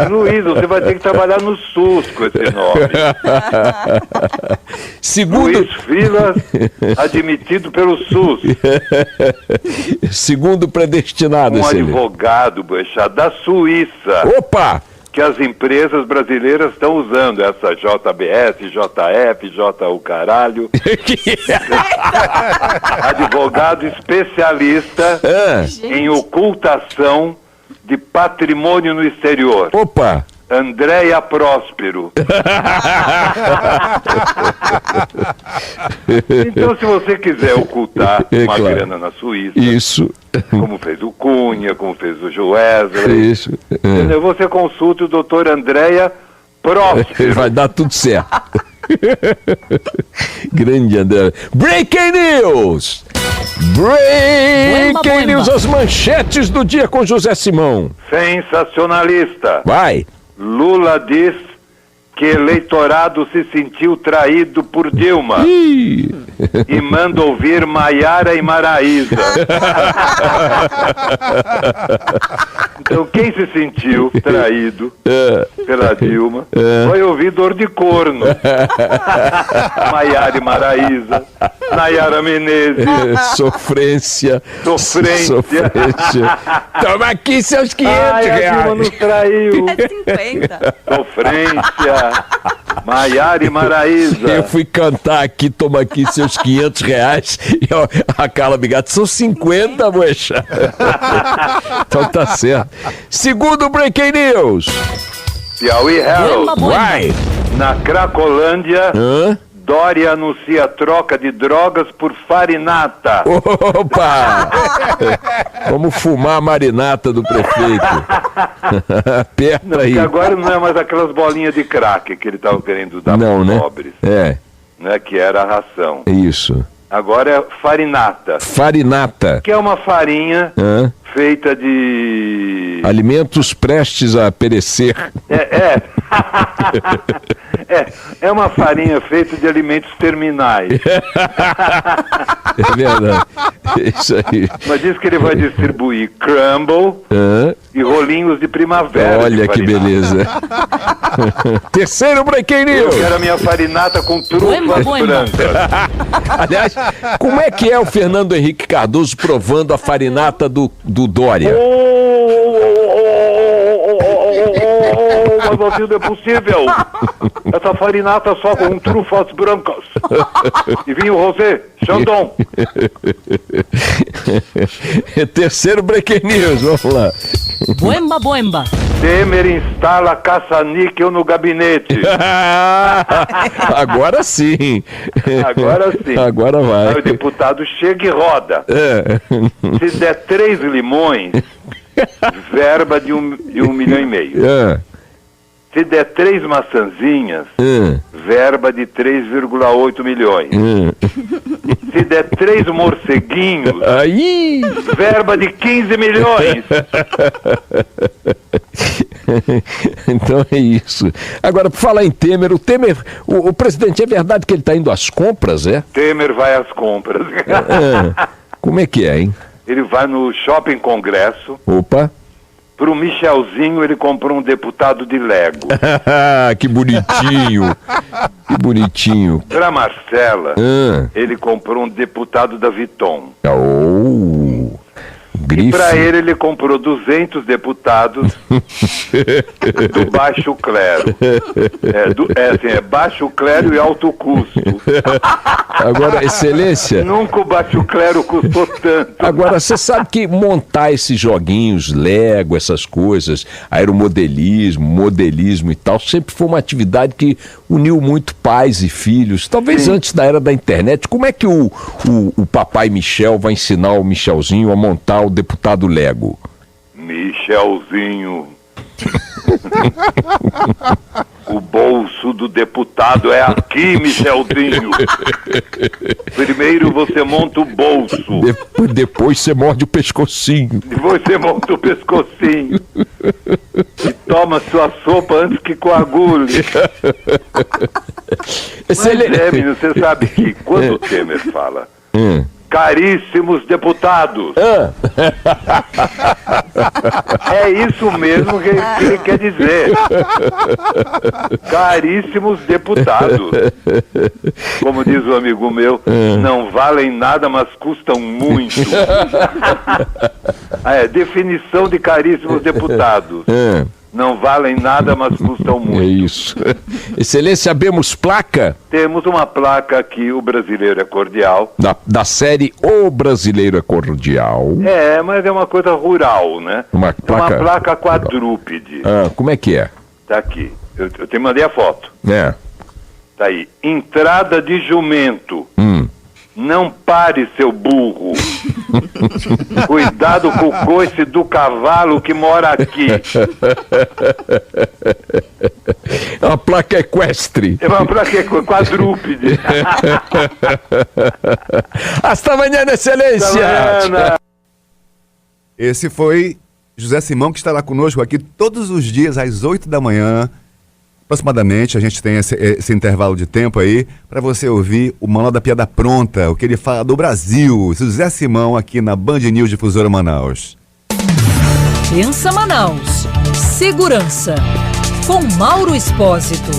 Luiz, você vai ter que trabalhar no SUS com esse nome. Luiz Fila, admitido pelo SUS. Segundo predestinado. Um advogado, Boechat, da Suíça. Opa! Que as empresas brasileiras estão usando essa JBS, JF, J o caralho. Advogado especialista em ocultação de patrimônio no exterior. Opa! Andréia Próspero. Então, se você quiser ocultar uma grana na Suíça, isso, como fez o Cunha, como fez o Wesley, isso, você consulta o doutor Andréia Próspero. Vai dar tudo certo. Grande André. Breaking News! Breaking News, as manchetes do dia com José Simão. Sensacionalista. Vai. Lula diz que eleitorado se sentiu traído por Dilma e manda ouvir Maiara e Maraíza. Então quem se sentiu traído pela Dilma vai ouvir Dor de Corno. Maiara e Maraíza, Nayara Menezes. Sofrência. Sofrência. Toma aqui seus 500 reais. A Dilma nos traiu. 50. Sofrência. Maiara e Maraíza. Eu fui cantar aqui, toma aqui seus 500 reais. E a Carla Bigato, são 50, moça. Então tá certo. Segundo Breaking News. Piauí Herald. Vai. Na Cracolândia, Dória anuncia troca de drogas por farinata. Opa! Vamos fumar a marinata do prefeito. Aperta aí. Porque agora não é mais aquelas bolinhas de crack que ele estava querendo dar para os pobres. É. Né, que era a ração. Isso. Agora é farinata. Farinata. Que é uma farinha feita de... alimentos prestes a perecer. É uma farinha feita de alimentos terminais. É verdade. Isso aí. Mas diz que ele vai distribuir crumble e rolinhos de primavera. Olha que beleza. Terceiro Breaking News. Eu quero a minha farinata com trufas brancas. Aliás, como é que é o Fernando Henrique Cardoso provando a farinata do Dória? Mas assim não é possível. Essa farinata só com trufas brancas. E vinho rosé, Chandon. Terceiro Breaking News, vamos lá. Boemba. Temer instala caça-níquel no gabinete. Agora sim. Agora vai. Aí o deputado chega e roda. Se der 3 limões, verba de 1,5 milhão. Se der 3 maçãzinhas, verba de 3,8 milhões. Se der 3 morceguinhos, verba de 15 milhões. Então é isso. Agora, por falar em Temer, o presidente, é verdade que ele está indo às compras, é? Temer vai às compras. Como é que é, hein? Ele vai no Shopping Congresso. Opa. Pro Michelzinho ele comprou um deputado de Lego. Que bonitinho. Que bonitinho. Pra Marcela, ele comprou um deputado da Vuitton. Grife. E pra ele comprou 200 deputados do baixo clero. É baixo clero e alto custo. Agora, excelência... Nunca o baixo clero custou tanto. Agora, você sabe que montar esses joguinhos, Lego, essas coisas, aeromodelismo, modelismo e tal, sempre foi uma atividade que uniu muito pais e filhos. Talvez antes da era da internet. Como é que o papai Michel vai ensinar o Michelzinho a montar o deputado Lego? Michelzinho... O bolso do deputado é aqui, Michelzinho. Primeiro você monta o bolso. Depois você morde o pescocinho. Depois você monta o pescocinho. E toma sua sopa antes que coagule. Mas menino, você sabe que quando o Temer fala caríssimos deputados, é isso mesmo que ele quer dizer. Caríssimos deputados. Como diz o amigo meu, não valem nada, mas custam muito. Definição de caríssimos deputados. Não valem nada, mas custam muito. É isso. Excelência, sabemos placa? Temos uma placa aqui, o Brasileiro é Cordial. Da série O Brasileiro é Cordial. Mas é uma coisa rural, né? Uma placa quadrúpede. Como é que é? Tá aqui. Eu te mandei a foto. Tá aí. Entrada de jumento. Não pare, seu burro. Cuidado com o coice do cavalo que mora aqui. É uma placa equestre. É uma placa quadrúpede. Hasta amanhã, excelência. Esse foi José Simão, que estará conosco aqui todos os dias às 8 da manhã, Aproximadamente, a gente tem esse intervalo de tempo aí para você ouvir o Manual da Piada Pronta, o que ele fala do Brasil. José Simão aqui na Band News Difusora Manaus. Pensa Manaus. Segurança. Com Mauro Espósito.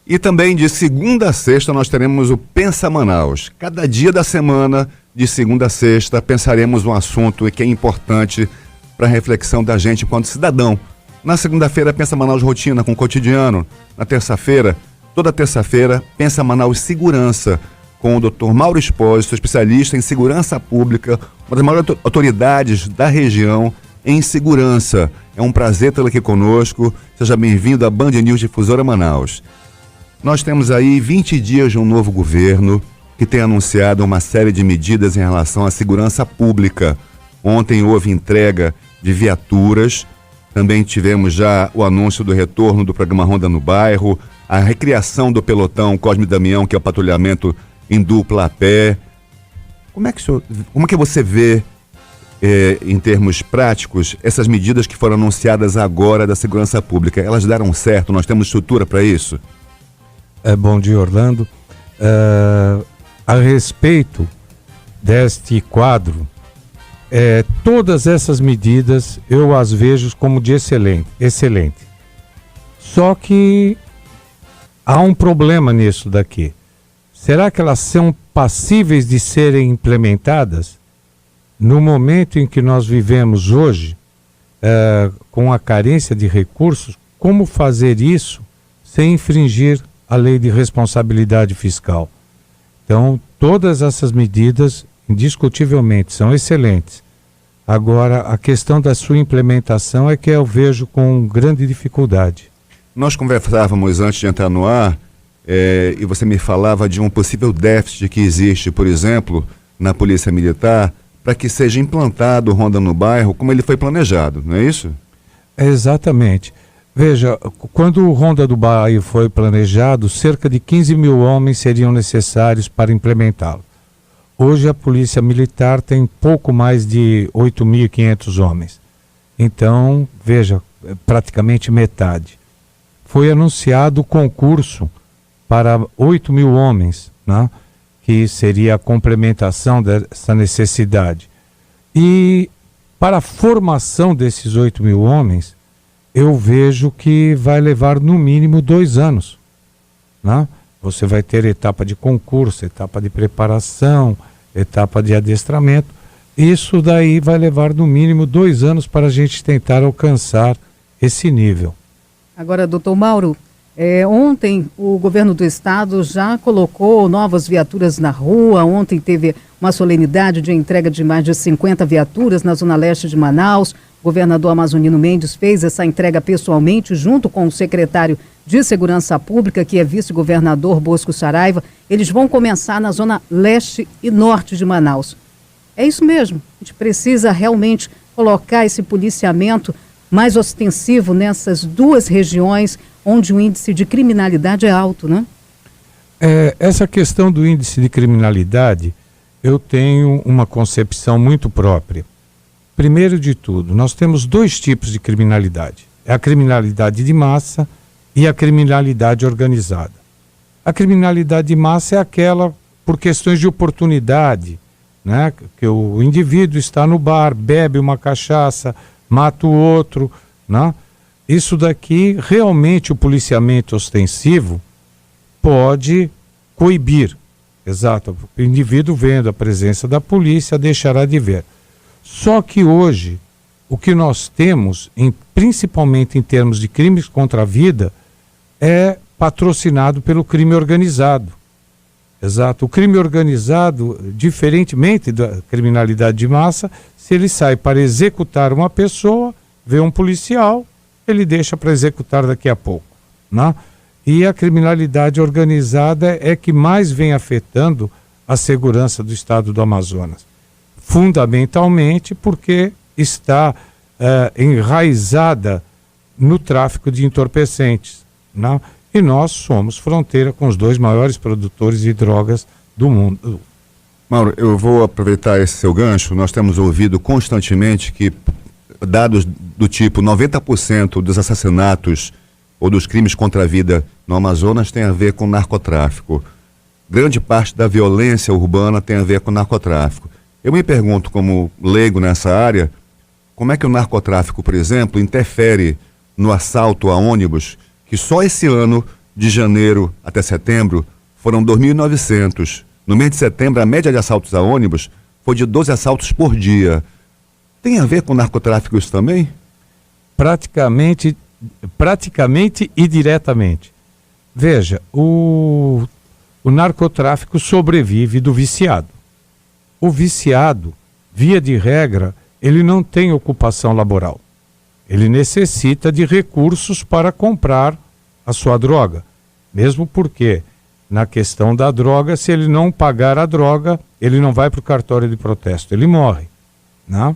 E também de segunda a sexta nós teremos o Pensa Manaus. Cada dia da semana, de segunda a sexta, pensaremos um assunto que é importante para a reflexão da gente enquanto cidadão. Na segunda-feira, Pensa Manaus Rotina com o cotidiano. Na terça-feira, toda terça-feira, Pensa Manaus Segurança, com o Dr. Mauro Espósito, especialista em segurança pública, uma das maiores autoridades da região em segurança. É um prazer tê-lo aqui conosco. Seja bem-vindo à Band News Difusora Manaus. Nós temos aí 20 dias de um novo governo que tem anunciado uma série de medidas em relação à segurança pública. Ontem houve entrega de viaturas, também tivemos já o anúncio do retorno do programa Ronda no Bairro, a recriação do pelotão Cosme e Damião, que é o patrulhamento em dupla a pé. Como é que você vê, em termos práticos, essas medidas que foram anunciadas agora da segurança pública? Elas deram certo? Nós temos estrutura para isso? Bom dia, Orlando. A respeito deste quadro, todas essas medidas eu as vejo como de excelente. Só que há um problema nisso daqui. Será que elas são passíveis de serem implementadas? No momento em que nós vivemos hoje, com a carência de recursos, como fazer isso sem infringir a lei de responsabilidade fiscal? Então, todas essas medidas, indiscutivelmente, são excelentes. Agora, a questão da sua implementação é que eu vejo com grande dificuldade. Nós conversávamos antes de entrar no ar, e você me falava de um possível déficit que existe, por exemplo, na Polícia Militar, para que seja implantado o Ronda no Bairro como ele foi planejado, não é isso? Exatamente. Veja, quando o Ronda do Bairro foi planejado, cerca de 15 mil homens seriam necessários para implementá-lo. Hoje a Polícia Militar tem pouco mais de 8.500 homens. Então, veja, praticamente metade. Foi anunciado o concurso para 8 mil homens, né, que seria a complementação dessa necessidade. E para a formação desses 8 mil homens, eu vejo que vai levar no mínimo 2 anos. Né? Você vai ter etapa de concurso, etapa de preparação, etapa de adestramento. Isso daí vai levar no mínimo 2 anos para a gente tentar alcançar esse nível. Agora, doutor Mauro, ontem o governo do estado já colocou novas viaturas na rua. Ontem teve uma solenidade de entrega de mais de 50 viaturas na zona leste de Manaus. O governador Amazonino Mendes fez essa entrega pessoalmente junto com o secretário de Segurança Pública, que é vice-governador Bosco Saraiva. Eles vão começar na zona leste e norte de Manaus. É isso mesmo, a gente precisa realmente colocar esse policiamento mais ostensivo nessas duas regiões onde o índice de criminalidade é alto, né? Essa questão do índice de criminalidade, eu tenho uma concepção muito própria. Primeiro de tudo, nós temos 2 tipos de criminalidade. É a criminalidade de massa e a criminalidade organizada. A criminalidade de massa é aquela por questões de oportunidade, né? Que o indivíduo está no bar, bebe uma cachaça, mata o outro, né? Isso daqui, realmente o policiamento ostensivo pode coibir. Exato. O indivíduo vendo a presença da polícia deixará de ver. Só que hoje, o que nós temos, principalmente em termos de crimes contra a vida, é patrocinado pelo crime organizado. Exato. O crime organizado, diferentemente da criminalidade de massa, se ele sai para executar uma pessoa, vê um policial, ele deixa para executar daqui a pouco, né? E a criminalidade organizada é que mais vem afetando a segurança do estado do Amazonas. Fundamentalmente porque está enraizada no tráfico de entorpecentes, né? e nós somos fronteira com os 2 maiores produtores de drogas do mundo. Mauro, eu vou aproveitar esse seu gancho. Nós temos ouvido constantemente que dados do tipo 90% dos assassinatos ou dos crimes contra a vida no Amazonas tem a ver com narcotráfico. Grande parte da violência urbana tem a ver com narcotráfico. Eu me pergunto, como leigo nessa área, como é que o narcotráfico, por exemplo, interfere no assalto a ônibus, que só esse ano, de janeiro até setembro, foram 2.900. No mês de setembro, a média de assaltos a ônibus foi de 12 assaltos por dia. Tem a ver com narcotráfico isso também? Praticamente e diretamente. Veja, o narcotráfico sobrevive do viciado. O viciado, via de regra, ele não tem ocupação laboral. Ele necessita de recursos para comprar a sua droga. Mesmo porque, na questão da droga, se ele não pagar a droga, ele não vai para o cartório de protesto, ele morre, né?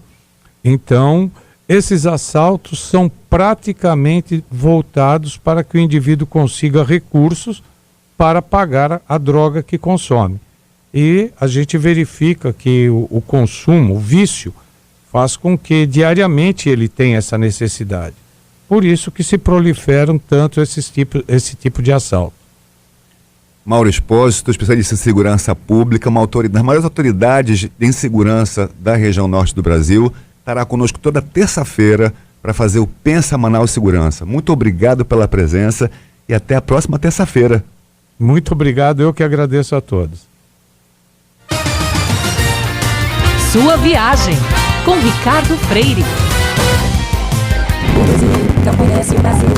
Então, esses assaltos são praticamente voltados para que o indivíduo consiga recursos para pagar a droga que consome. E a gente verifica que o consumo, o vício, faz com que diariamente ele tenha essa necessidade. Por isso que se proliferam tanto esse tipo de assalto. Mauro Espósito, especialista em segurança pública, uma das maiores autoridades em segurança da região norte do Brasil, estará conosco toda terça-feira para fazer o Pensa Manaus Segurança. Muito obrigado pela presença e até a próxima terça-feira. Muito obrigado, eu que agradeço a todos. Sua viagem com Ricardo Freire.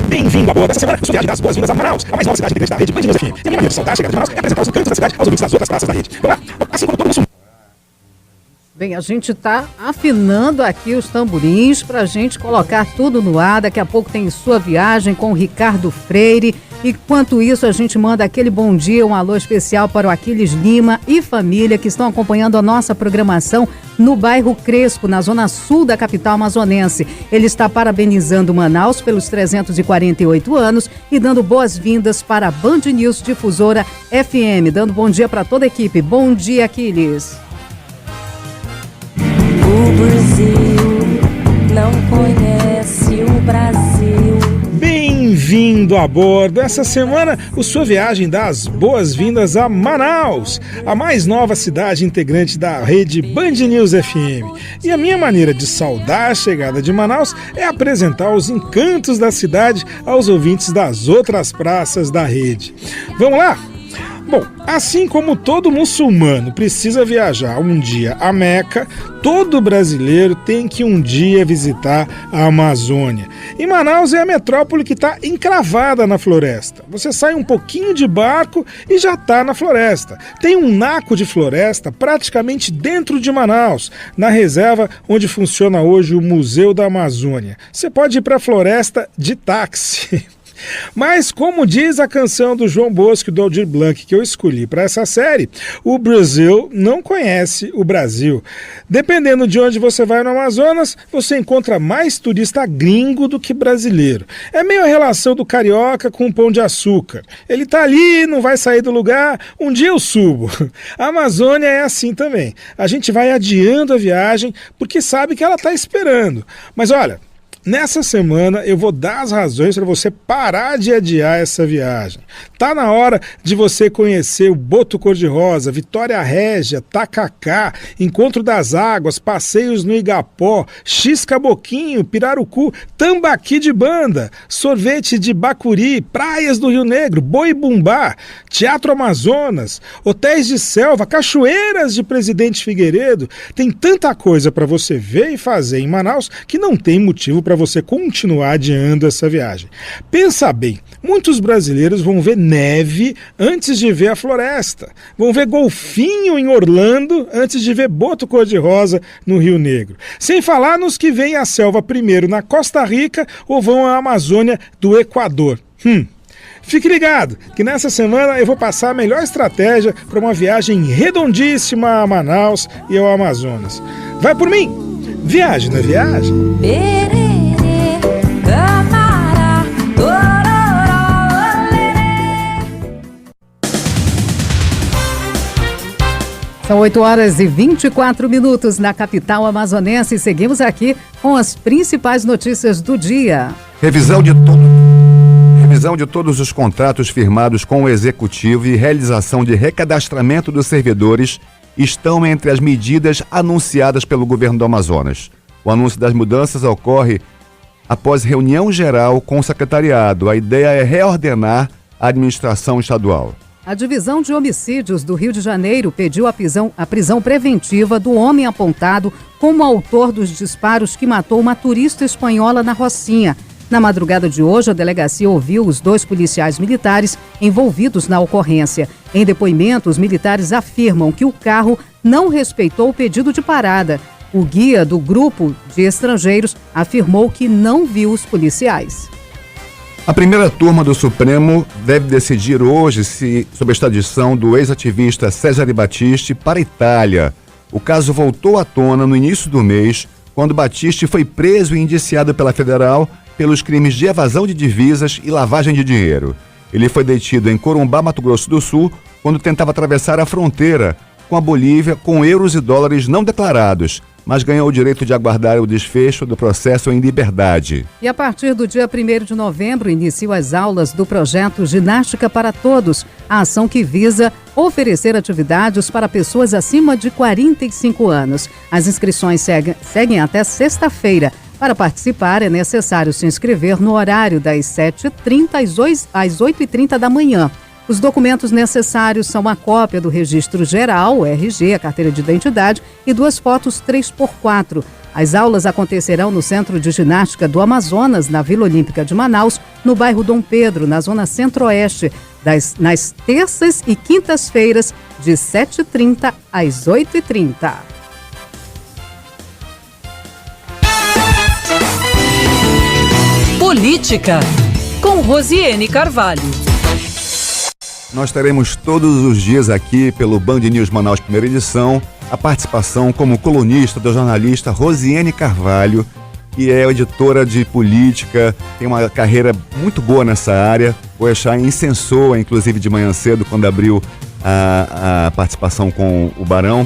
Bem-vindo a bordo dessa semana, sua viagem das boas-vindas a Manaus, a mais nova cidade integrante da rede Band News FM. E a minha maneira de saudar a chegada de Manaus é apresentar os encantos da cidade aos ouvintes das outras praças da rede. Vamos lá, assim como todo mundo. Bem, a gente está afinando aqui os tamborins para a gente colocar tudo no ar. Daqui a pouco tem Sua Viagem com o Ricardo Freire. Enquanto isso, a gente manda aquele bom dia, um alô especial para o Aquiles Lima e família que estão acompanhando a nossa programação no bairro Crespo, na zona sul da capital amazonense. Ele está parabenizando Manaus pelos 348 anos e dando boas-vindas para a Band News Difusora FM. Dando bom dia para toda a equipe. Bom dia, Aquiles. O Brasil não conhece o Brasil. Bem-vindo a bordo. Essa semana, o Sua Viagem dá as boas-vindas a Manaus, a mais nova cidade integrante da rede Band News FM. E a minha maneira de saudar a chegada de Manaus é apresentar os encantos da cidade aos ouvintes das outras praças da rede. Vamos lá? Bom, assim como todo muçulmano precisa viajar um dia a Meca, todo brasileiro tem que um dia visitar a Amazônia. E Manaus é a metrópole que está encravada na floresta. Você sai um pouquinho de barco e já está na floresta. Tem um naco de floresta praticamente dentro de Manaus, na reserva onde funciona hoje o Museu da Amazônia. Você pode ir para a floresta de táxi. Mas, como diz a canção do João Bosco e do Aldir Blanc que eu escolhi para essa série, o Brasil não conhece o Brasil. Dependendo de onde você vai no Amazonas, você encontra mais turista gringo do que brasileiro. É meio a relação do carioca com o Pão de Açúcar. Ele tá ali, não vai sair do lugar, um dia eu subo. A Amazônia é assim também. A gente vai adiando a viagem porque sabe que ela tá esperando. Mas olha, nessa semana eu vou dar as razões para você parar de adiar essa viagem. Tá na hora de você conhecer o Boto Cor-de-Rosa, Vitória Régia, Tacacá, Encontro das Águas, passeios no Igapó, X-Caboquinho, Pirarucu, Tambaqui de Banda, sorvete de Bacuri, praias do Rio Negro, Boi-Bumbá, Teatro Amazonas, hotéis de selva, cachoeiras de Presidente Figueiredo. Tem tanta coisa para você ver e fazer em Manaus que não tem motivo para você continuar adiando essa viagem. Pensa bem, muitos brasileiros vão ver neve antes de ver a floresta, vão ver golfinho em Orlando antes de ver Boto Cor-de-Rosa no Rio Negro. Sem falar nos que veem a selva primeiro na Costa Rica ou vão à Amazônia do Equador. Fique ligado, que nessa semana eu vou passar a melhor estratégia para uma viagem redondíssima a Manaus e ao Amazonas. Vai por mim! Viagem na viagem! São 8h24 na capital amazonense e seguimos aqui com as principais notícias do dia. Revisão de todos os contratos firmados com o Executivo e realização de recadastramento dos servidores estão entre as medidas anunciadas pelo governo do Amazonas. O anúncio das mudanças ocorre após reunião geral com o secretariado. A ideia é reordenar a administração estadual. A Divisão de Homicídios do Rio de Janeiro pediu a prisão preventiva do homem apontado como autor dos disparos que matou uma turista espanhola na Rocinha. Na madrugada de hoje, a delegacia ouviu os 2 policiais militares envolvidos na ocorrência. Em depoimento, os militares afirmam que o carro não respeitou o pedido de parada. O guia do grupo de estrangeiros afirmou que não viu os policiais. A primeira turma do Supremo deve decidir hoje sobre a extradição do ex-ativista Cesare Battisti para a Itália. O caso voltou à tona no início do mês, quando Battisti foi preso e indiciado pela Federal pelos crimes de evasão de divisas e lavagem de dinheiro. Ele foi detido em Corumbá, Mato Grosso do Sul, quando tentava atravessar a fronteira com a Bolívia com euros e dólares não declarados, mas ganhou o direito de aguardar o desfecho do processo em liberdade. E a partir do dia 1º de novembro, iniciam as aulas do projeto Ginástica para Todos, a ação que visa oferecer atividades para pessoas acima de 45 anos. As inscrições seguem até sexta-feira. Para participar, é necessário se inscrever no horário das 7h30 às 8h30 da manhã. Os documentos necessários são a cópia do Registro Geral, o RG, a carteira de identidade e 2 fotos 3x4. As aulas acontecerão no Centro de Ginástica do Amazonas, na Vila Olímpica de Manaus, no bairro Dom Pedro, na zona centro-oeste, nas terças e quintas-feiras, de 7h30 às 8h30. Política, com Rosiane Carvalho. Nós teremos todos os dias aqui pelo Band News Manaus, primeira edição, a participação como colunista da jornalista Rosiane Carvalho, que é editora de política, tem uma carreira muito boa nessa área. O Eixá incensou, inclusive de manhã cedo, quando abriu a participação com o Barão.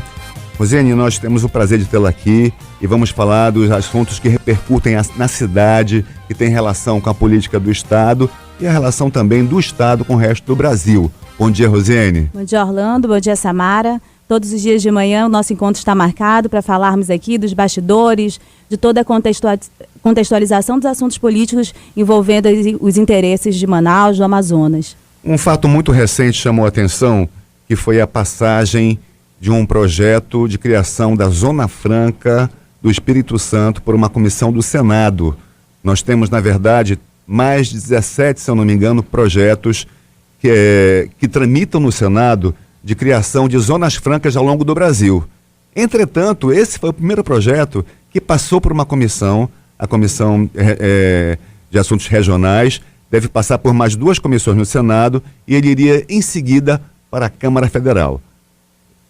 Rosiane, nós temos o prazer de tê-la aqui e vamos falar dos assuntos que repercutem na cidade, que tem relação com a política do Estado e a relação também do Estado com o resto do Brasil. Bom dia, Rosiane. Bom dia, Orlando. Bom dia, Samara. Todos os dias de manhã o nosso encontro está marcado para falarmos aqui dos bastidores, de toda a contextualização dos assuntos políticos envolvendo os interesses de Manaus, do Amazonas. Um fato muito recente chamou a atenção, que foi a passagem de um projeto de criação da Zona Franca do Espírito Santo por uma comissão do Senado. Nós temos, na verdade, mais de 17, se eu não me engano, projetos que tramitam no Senado de criação de zonas francas ao longo do Brasil. Entretanto, esse foi o primeiro projeto que passou por uma comissão, a Comissão de Assuntos Regionais, deve passar por mais 2 comissões no Senado e ele iria em seguida para a Câmara Federal.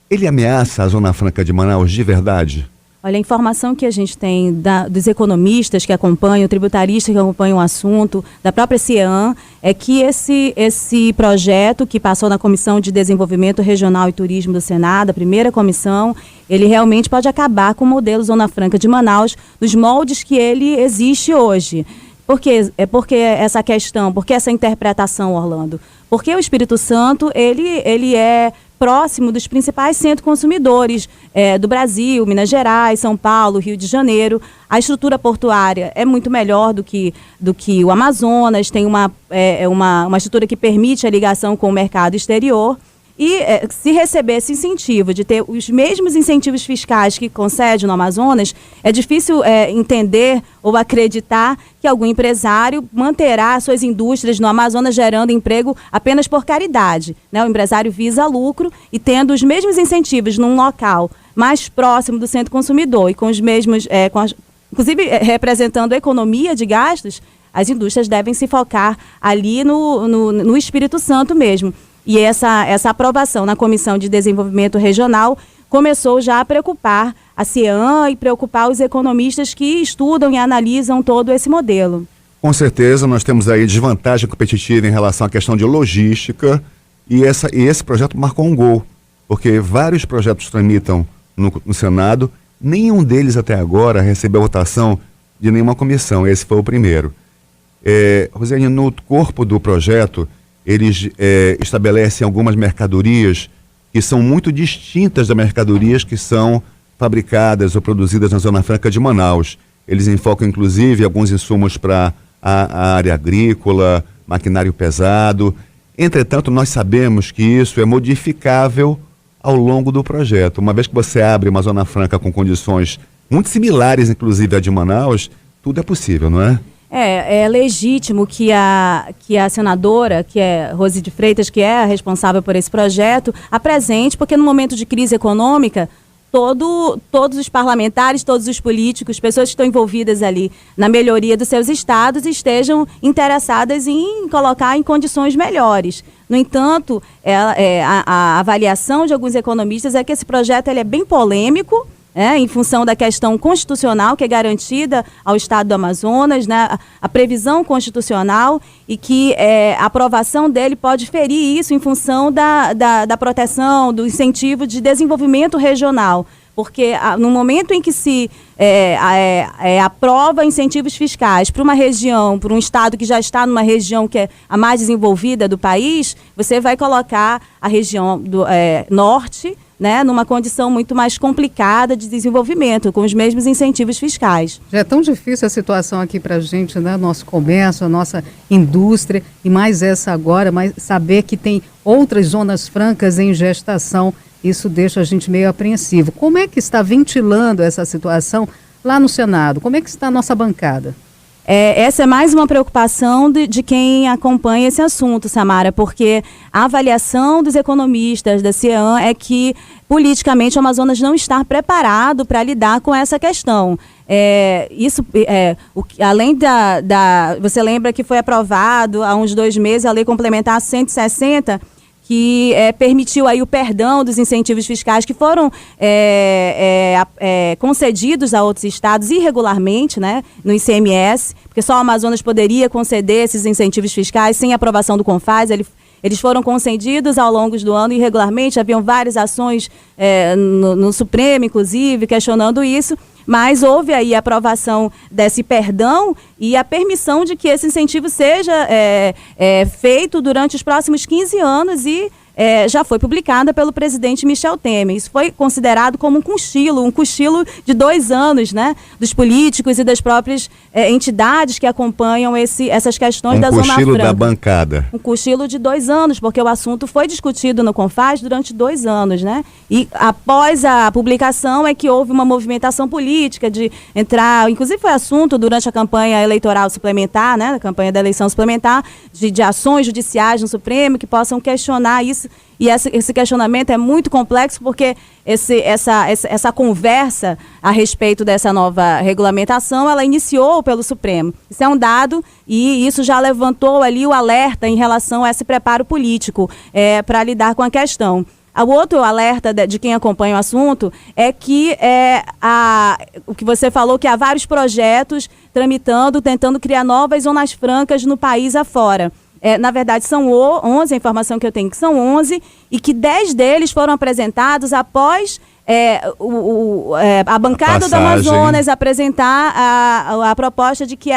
Ele ameaça a Zona Franca de Manaus de verdade? Olha, a informação que a gente tem dos economistas que acompanham, tributaristas que acompanham o assunto, da própria CIEAN, é que esse projeto que passou na Comissão de Desenvolvimento Regional e Turismo do Senado, a primeira comissão, ele realmente pode acabar com o modelo Zona Franca de Manaus, nos moldes que ele existe hoje. Por que essa questão? Por que essa interpretação, Orlando? Porque o Espírito Santo, ele é próximo dos principais centros consumidores do Brasil, Minas Gerais, São Paulo, Rio de Janeiro. A estrutura portuária é muito melhor do que o Amazonas, tem uma estrutura que permite a ligação com o mercado exterior. E se receber esse incentivo de ter os mesmos incentivos fiscais que concede no Amazonas, é difícil entender ou acreditar que algum empresário manterá suas indústrias no Amazonas gerando emprego apenas por caridade, né? O empresário visa lucro e tendo os mesmos incentivos num local mais próximo do centro consumidor e com os mesmos, inclusive representando a economia de gastos, as indústrias devem se focar ali no Espírito Santo mesmo. E essa aprovação na Comissão de Desenvolvimento Regional começou já a preocupar a CIEAN e preocupar os economistas que estudam e analisam todo esse modelo. Com certeza, nós temos aí desvantagem competitiva em relação à questão de logística e esse projeto marcou um gol. porque vários projetos tramitam no Senado, nenhum deles até agora recebeu votação de nenhuma comissão, esse foi o primeiro. Rosiane, no corpo do projeto, eles estabelecem algumas mercadorias que são muito distintas das mercadorias que são fabricadas ou produzidas na Zona Franca de Manaus. Eles enfocam, inclusive, alguns insumos para a área agrícola, maquinário pesado. Entretanto, nós sabemos que isso é modificável ao longo do projeto. Uma vez que você abre uma Zona Franca com condições muito similares, inclusive a de Manaus, tudo é possível, não é? É legítimo que a senadora, que é Rosi de Freitas, que é a responsável por esse projeto, apresente, porque no momento de crise econômica, todos os parlamentares, todos os políticos, pessoas que estão envolvidas ali na melhoria dos seus estados estejam interessadas em colocar em condições melhores. No entanto, a avaliação de alguns economistas é que esse projeto ele é bem polêmico, em função da questão constitucional que é garantida ao Estado do Amazonas, né, a previsão constitucional, e que a aprovação dele pode ferir isso em função da proteção, do incentivo de desenvolvimento regional. Porque no momento em que se aprova incentivos fiscais para uma região, para um estado que já está numa região que é a mais desenvolvida do país, você vai colocar a região do norte, né, numa condição muito mais complicada de desenvolvimento, com os mesmos incentivos fiscais. Já é tão difícil a situação aqui para a gente, né, nosso comércio, a nossa indústria, e mais essa agora, mas saber que tem outras zonas francas em gestação, isso deixa a gente meio apreensivo. Como é que está ventilando essa situação lá no Senado? Como é que está a nossa bancada? Essa é mais uma preocupação de quem acompanha esse assunto, Samara, porque a avaliação dos economistas da CIEAN é que, politicamente, o Amazonas não está preparado para lidar com essa questão. Além você lembra que foi aprovado há uns 2 meses a Lei Complementar 160, que permitiu aí o perdão dos incentivos fiscais que foram concedidos a outros estados irregularmente, né, no ICMS, porque só o Amazonas poderia conceder esses incentivos fiscais sem aprovação do CONFAS. Eles foram concedidos ao longo do ano irregularmente, haviam várias ações no Supremo, inclusive, questionando isso, mas houve aí a aprovação desse perdão e a permissão de que esse incentivo seja feito durante os próximos 15 anos e já foi publicada pelo presidente Michel Temer. Isso foi considerado como um cochilo de 2 anos, né, dos políticos e das próprias entidades que acompanham essas questões da Zona Franca. Um cochilo da bancada. Um cochilo de 2 anos, porque o assunto foi discutido no CONFAS durante 2 anos, né? E após a publicação é que houve uma movimentação política de entrar, inclusive foi assunto durante a campanha eleitoral suplementar, né, a campanha da eleição suplementar, de ações judiciais no Supremo que possam questionar isso. E esse questionamento é muito complexo porque essa conversa a respeito dessa nova regulamentação, ela iniciou pelo Supremo. Isso é um dado e isso já levantou ali o alerta em relação a esse preparo político para lidar com a questão. O outro alerta de quem acompanha o assunto é que o que você falou, que há vários projetos tramitando, tentando criar novas zonas francas no país afora. Na verdade, são 11, a informação que eu tenho que são 11, e que 10 deles foram apresentados após a bancada do Amazonas apresentar a proposta de que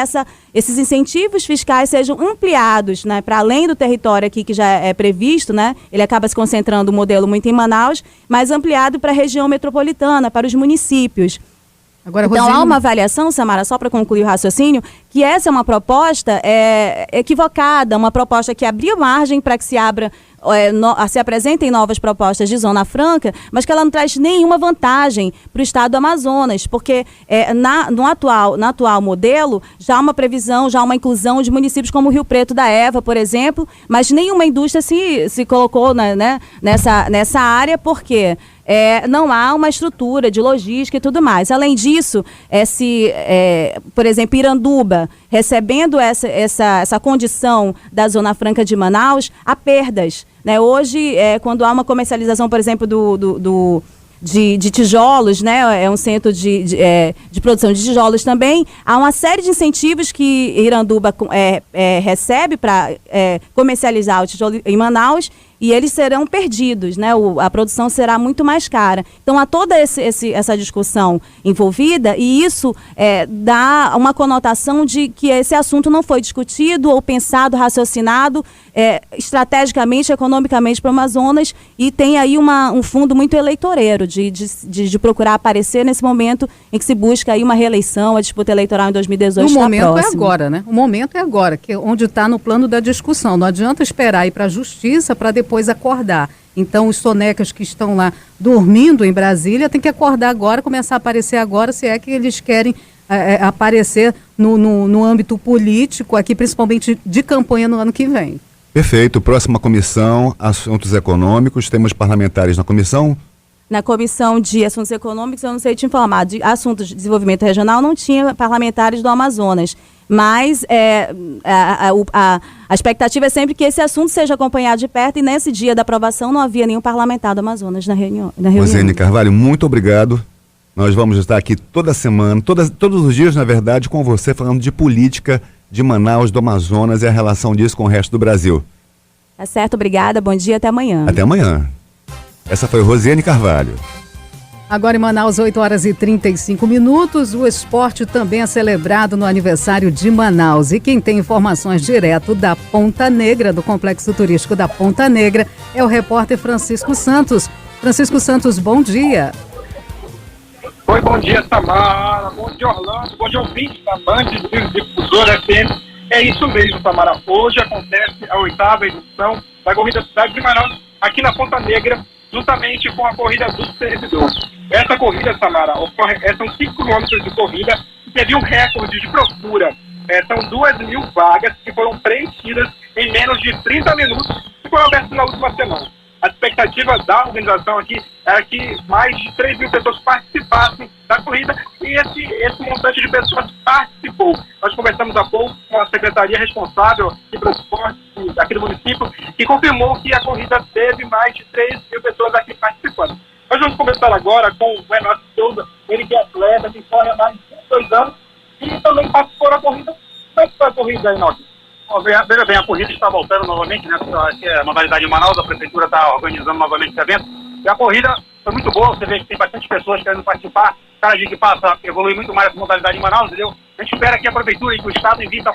esses incentivos fiscais sejam ampliados, né, para além do território aqui que já é previsto, né, ele acaba se concentrando o modelo muito em Manaus, mas ampliado para a região metropolitana, para os municípios. Agora, então, Rosine... há uma avaliação, Samara, só para concluir o raciocínio, que essa é uma proposta equivocada, uma proposta que abriu margem para que se apresentem novas propostas de Zona Franca, mas que ela não traz nenhuma vantagem para o estado do Amazonas, porque no atual modelo já há uma previsão, já há uma inclusão de municípios como Rio Preto da Eva, por exemplo, mas nenhuma indústria se colocou nessa área, porque não há uma estrutura de logística e tudo mais. Além disso, por exemplo, Iranduba, recebendo essa condição da Zona Franca de Manaus, há perdas. Né? Hoje, quando há uma comercialização, por exemplo, de tijolos, né? É um centro de produção de tijolos também, há uma série de incentivos que Iranduba recebe para comercializar o tijolo em Manaus, e eles serão perdidos, né? A produção será muito mais cara. Então há toda essa discussão envolvida, e isso dá uma conotação de que esse assunto não foi discutido ou pensado, raciocinado estrategicamente, economicamente para o Amazonas, e tem aí um fundo muito eleitoreiro de procurar aparecer nesse momento em que se busca aí uma reeleição, a disputa eleitoral em 2018 está próxima. O momento é agora, né? O momento é agora, que é onde está no plano da discussão. Não adianta esperar ir para a justiça para depois acordar. Então, os sonecas que estão lá dormindo em Brasília têm que acordar agora, começar a aparecer agora, se é que eles querem aparecer no âmbito político, aqui principalmente de campanha no ano que vem. Perfeito. Próxima comissão, assuntos econômicos. Temos parlamentares na comissão? Na comissão de assuntos econômicos, eu não sei te informar, de assuntos de desenvolvimento regional não tinha parlamentares do Amazonas, mas a expectativa é sempre que esse assunto seja acompanhado de perto, e nesse dia da aprovação não havia nenhum parlamentar do Amazonas na reunião. Rosiane Carvalho, muito obrigado. Nós vamos estar aqui toda semana, todos os dias, na verdade, com você, falando de política de Manaus, do Amazonas e a relação disso com o resto do Brasil. Tá certo, obrigada, bom dia, até amanhã. Até amanhã. Essa foi Rosiane Carvalho. Agora em Manaus, 8h35. O esporte também é celebrado no aniversário de Manaus. E quem tem informações direto da Ponta Negra, do Complexo Turístico da Ponta Negra, é o repórter Francisco Santos. Francisco Santos, bom dia. Oi, bom dia, Samara. Bom dia, Orlando. Bom dia, ouvinte da Band Difusora FM. É isso mesmo, Samara. Hoje acontece a 8ª edição da Corrida Cidade de Manaus, aqui na Ponta Negra, juntamente com a Corrida dos Servidores. Essa corrida, Samara, são 5 quilômetros de corrida e teve um recorde de procura. São 2.000 vagas que foram preenchidas em menos de 30 minutos e foram abertas na última semana. A expectativa da organização aqui era que mais de 3.000 pessoas participassem da corrida, e esse montante de pessoas participou. Nós conversamos há pouco com a secretaria responsável de transporte aqui do município, que confirmou que a corrida teve mais de 3.000 pessoas aqui participando. Nós vamos conversar agora com o Renato Souza, ele que é atleta, que corre há mais de 2 anos, e também participou da corrida. Como é que foi a corrida, Renato? Veja bem, a corrida está voltando novamente, né? É a modalidade de Manaus, a prefeitura está organizando novamente esse evento. E a corrida foi muito boa, você vê que tem bastante pessoas querendo participar. Cada dia que passa, evolui muito mais essa modalidade de Manaus, entendeu? A gente espera que a prefeitura e que o Estado invista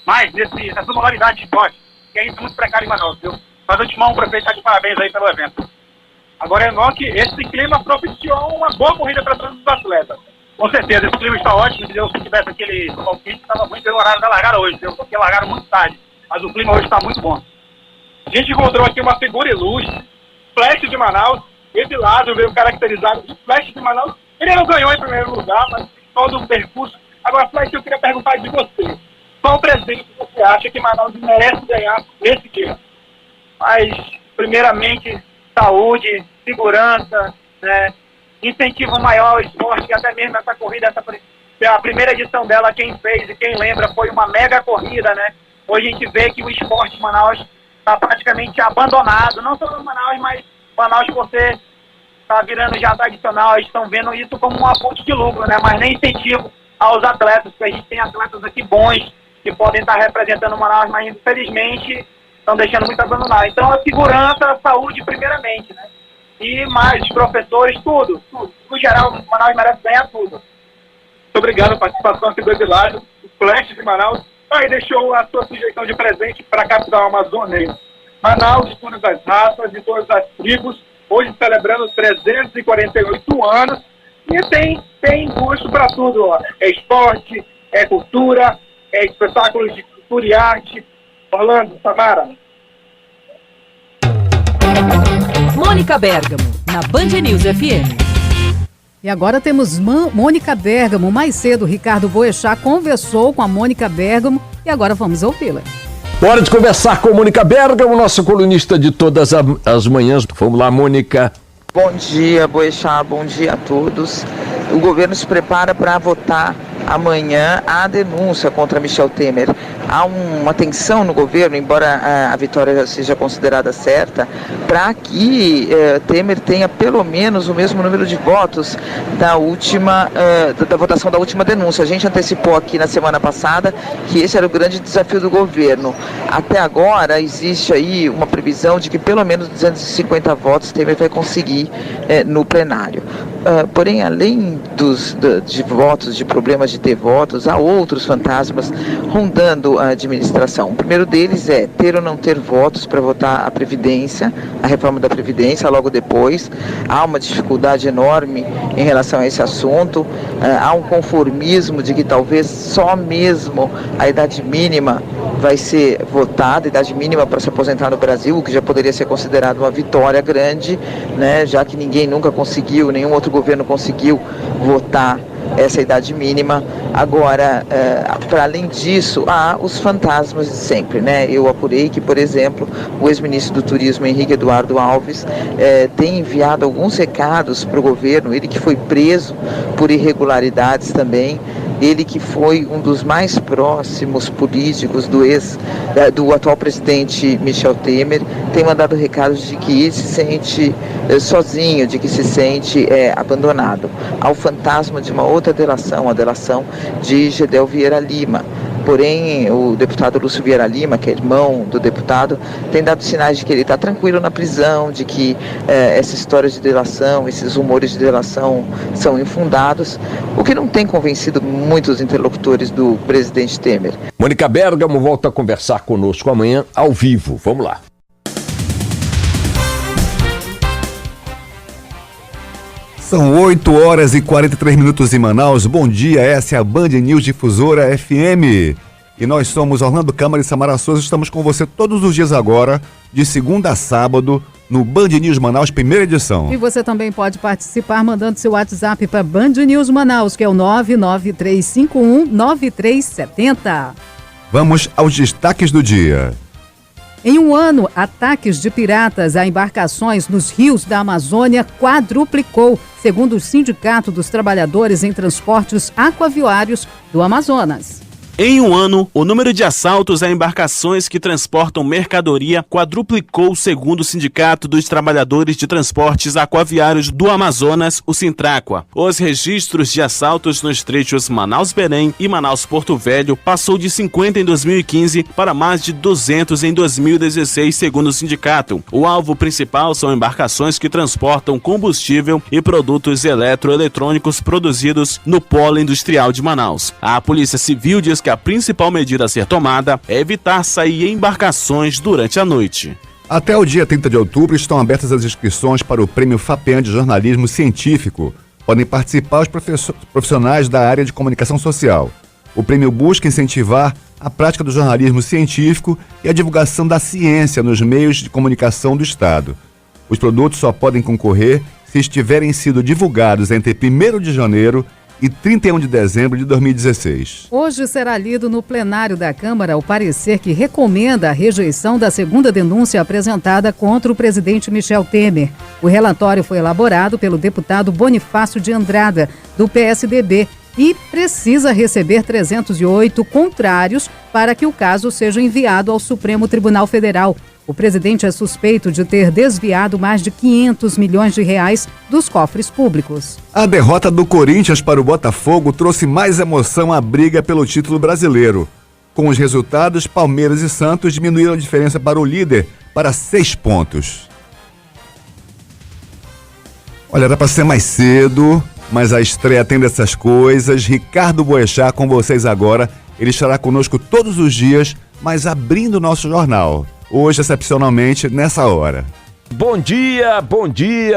mais nessa modalidade de esporte, que ainda é muito precário em Manaus, entendeu? Mas antemão, o prefeito está de parabéns aí pelo evento. Agora é nós que esse clima propiciou uma boa corrida para todos os atletas. Com certeza, esse clima está ótimo, entendeu? Se tivesse aquele palpite, estava muito bem no horário da largada hoje, entendeu? Porque largaram muito tarde, mas o clima hoje está muito bom. A gente encontrou aqui uma figura ilustre, Flash de Manaus. Esse lado veio caracterizado de Flash de Manaus. Ele não ganhou em primeiro lugar, mas todo o percurso. Agora, Flash, eu queria perguntar de você. Qual o presente que você acha que Manaus merece ganhar nesse dia? Mas, primeiramente, saúde, segurança, né? Incentivo maior ao esporte, até mesmo essa corrida, a primeira edição dela, quem fez e quem lembra, foi uma mega corrida, né? Hoje a gente vê que o esporte de Manaus está praticamente abandonado, não só no Manaus, mas Manaus, por ser, está virando já tradicional, eles estão vendo isso como uma fonte de lucro, né? Mas nem incentivo aos atletas, porque a gente tem atletas aqui bons, que podem estar representando Manaus, mas infelizmente estão deixando muito abandonado. Então a segurança, a saúde primeiramente, né? E mais, os professores, tudo. No geral, Manaus merece ganhar tudo. Muito obrigado pela participação aqui do Evilásio, o Flash de Manaus. Aí deixou a sua sugestão de presente para a capital amazônica. Manaus, de todas as raças, de todas as tribos, hoje celebrando 348 anos. E tem gosto para tudo. Ó. É esporte, é cultura, é espetáculos de cultura e arte. Orlando, Samara. Mônica Bergamo, na Band News FM. E agora temos Mônica Bergamo. Mais cedo, Ricardo Boechat conversou com a Mônica Bergamo e agora vamos ouvi-la. Hora de conversar com a Mônica Bergamo, nossa colunista de todas as manhãs. Vamos lá, Mônica. Bom dia, Boechat, bom dia a todos. O governo se prepara para votar amanhã a denúncia contra Michel Temer. Há uma tensão no governo, embora a vitória seja considerada certa, para que Temer tenha pelo menos o mesmo número de votos da votação da última denúncia. A gente antecipou aqui na semana passada que esse era o grande desafio do governo. Até agora existe aí uma previsão de que pelo menos 250 votos Temer vai conseguir no plenário. Porém, além de votos, de problemas de ter votos, há outros fantasmas rondando a administração. O primeiro deles é ter ou não ter votos para votar a Previdência, a reforma da Previdência, logo depois. Há uma dificuldade enorme em relação a esse assunto. Há um conformismo de que talvez só mesmo a idade mínima vai ser votada, idade mínima para se aposentar no Brasil, o que já poderia ser considerado uma vitória grande, né, já que ninguém nunca conseguiu, nenhum outro governo conseguiu votar essa idade mínima. Agora, para além disso, há os fantasmas de sempre, né? Eu apurei que, por exemplo, o ex-ministro do Turismo, Henrique Eduardo Alves, tem enviado alguns recados para o governo, ele que foi preso por irregularidades também, ele que foi um dos mais próximos políticos do atual presidente Michel Temer, tem mandado recados de que ele se sente sozinho, de que se sente abandonado. Há o fantasma de uma outra delação, a delação de Gedel Vieira Lima. Porém, o deputado Lúcio Vieira Lima, que é irmão do deputado, tem dado sinais de que ele está tranquilo na prisão, de que essa história de delação, esses rumores de delação são infundados, o que não tem convencido muitos interlocutores do presidente Temer. Mônica Bergamo volta a conversar conosco amanhã ao vivo. Vamos lá. São 8 horas e 43 minutos em Manaus. Bom dia, essa é a Band News Difusora FM. E nós somos Orlando Câmara e Samara Souza. Estamos com você todos os dias agora, de segunda a sábado, no Band News Manaus, primeira edição. E você também pode participar mandando seu WhatsApp para Band News Manaus, que é o 993519370. Vamos aos destaques do dia. Em um ano, ataques de piratas a embarcações nos rios da Amazônia quadruplicou, segundo o Sindicato dos Trabalhadores em Transportes Aquaviários do Amazonas. Em um ano, o número de assaltos a embarcações que transportam mercadoria quadruplicou, segundo o Sindicato dos Trabalhadores de Transportes Aquaviários do Amazonas, o Sintraqua. Os registros de assaltos nos trechos Manaus-Belém e Manaus-Porto Velho passou de 50 em 2015 para mais de 200 em 2016, segundo o sindicato. O alvo principal são embarcações que transportam combustível e produtos eletroeletrônicos produzidos no polo industrial de Manaus. A Polícia Civil diz que a principal medida a ser tomada é evitar sair em embarcações durante a noite. Até o dia 30 de outubro estão abertas as inscrições para o Prêmio FAPEAM de Jornalismo Científico. Podem participar os profissionais da área de comunicação social. O prêmio busca incentivar a prática do jornalismo científico e a divulgação da ciência nos meios de comunicação do Estado. Os produtos só podem concorrer se estiverem sido divulgados entre 1º de janeiro e 31 de dezembro de 2016. Hoje será lido no plenário da Câmara o parecer que recomenda a rejeição da segunda denúncia apresentada contra o presidente Michel Temer. O relatório foi elaborado pelo deputado Bonifácio de Andrada, do PSDB, e precisa receber 308 contrários para que o caso seja enviado ao Supremo Tribunal Federal. O presidente é suspeito de ter desviado mais de 500 milhões de reais dos cofres públicos. A derrota do Corinthians para o Botafogo trouxe mais emoção à briga pelo título brasileiro. Com os resultados, Palmeiras e Santos diminuíram a diferença para o líder para 6 pontos. Olha, era para ser mais cedo, mas a estreia tem dessas coisas. Ricardo Boechat com vocês agora. Ele estará conosco todos os dias, mas abrindo o nosso jornal. Hoje, excepcionalmente, nessa hora. Bom dia,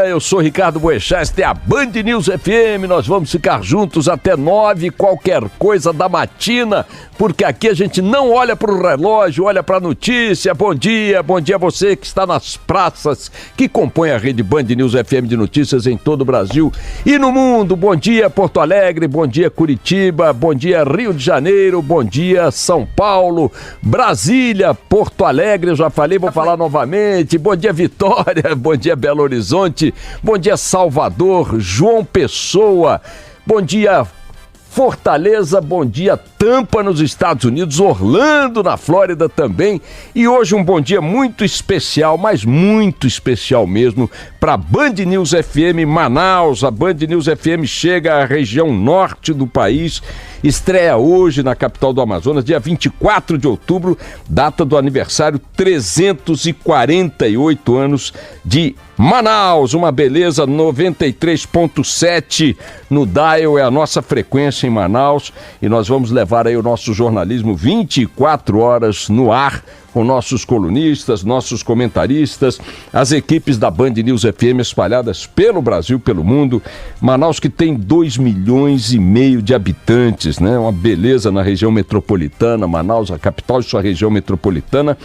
eu sou Ricardo Boechat, esta é a Band News FM, nós vamos ficar juntos até 9, qualquer coisa da matina, porque aqui a gente não olha para o relógio, olha para a notícia. Bom dia a você que está nas praças, que compõe a rede Band News FM de notícias em todo o Brasil e no mundo. Bom dia Porto Alegre, bom dia Curitiba, bom dia Rio de Janeiro, bom dia São Paulo, Brasília, Porto Alegre, eu já falei, vou falar novamente, bom dia Vitória, bom dia Belo Horizonte, bom dia Salvador, João Pessoa, bom dia Fortaleza, bom dia, Tampa nos Estados Unidos, Orlando na Flórida também. E hoje um bom dia muito especial, mas muito especial mesmo, para Band News FM Manaus. A Band News FM chega à região norte do país, estreia hoje na capital do Amazonas, dia 24 de outubro, data do aniversário 348 anos de Manaus. Uma beleza, 93.7 no dial é a nossa frequência em Manaus, e nós vamos levar aí o nosso jornalismo 24 horas no ar, com nossos colunistas, nossos comentaristas, as equipes da Band News FM espalhadas pelo Brasil, pelo mundo. Manaus, que tem 2,5 milhões de habitantes, né? Uma beleza na região metropolitana. Manaus, a capital de sua região metropolitana.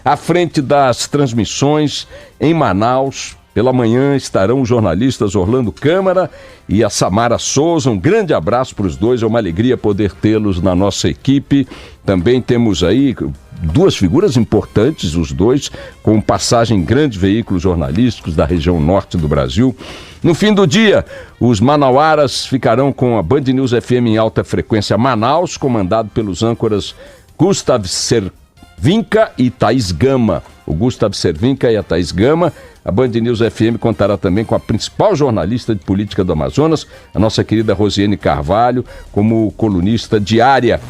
À frente das transmissões em Manaus, pela manhã estarão os jornalistas Orlando Câmara e a Samara Souza. Um grande abraço para os dois, é uma alegria poder tê-los na nossa equipe. Também temos aí duas figuras importantes, os dois, com passagem em grandes veículos jornalísticos da região norte do Brasil. No fim do dia, os manauaras ficarão com a Band News FM em alta frequência Manaus, comandado pelos âncoras Gustav Cervinka e Thaís Gama. O Gustav Cervinka e a Thaís Gama. A Band News FM contará também com a principal jornalista de política do Amazonas, a nossa querida Rosiane Carvalho, como colunista diária.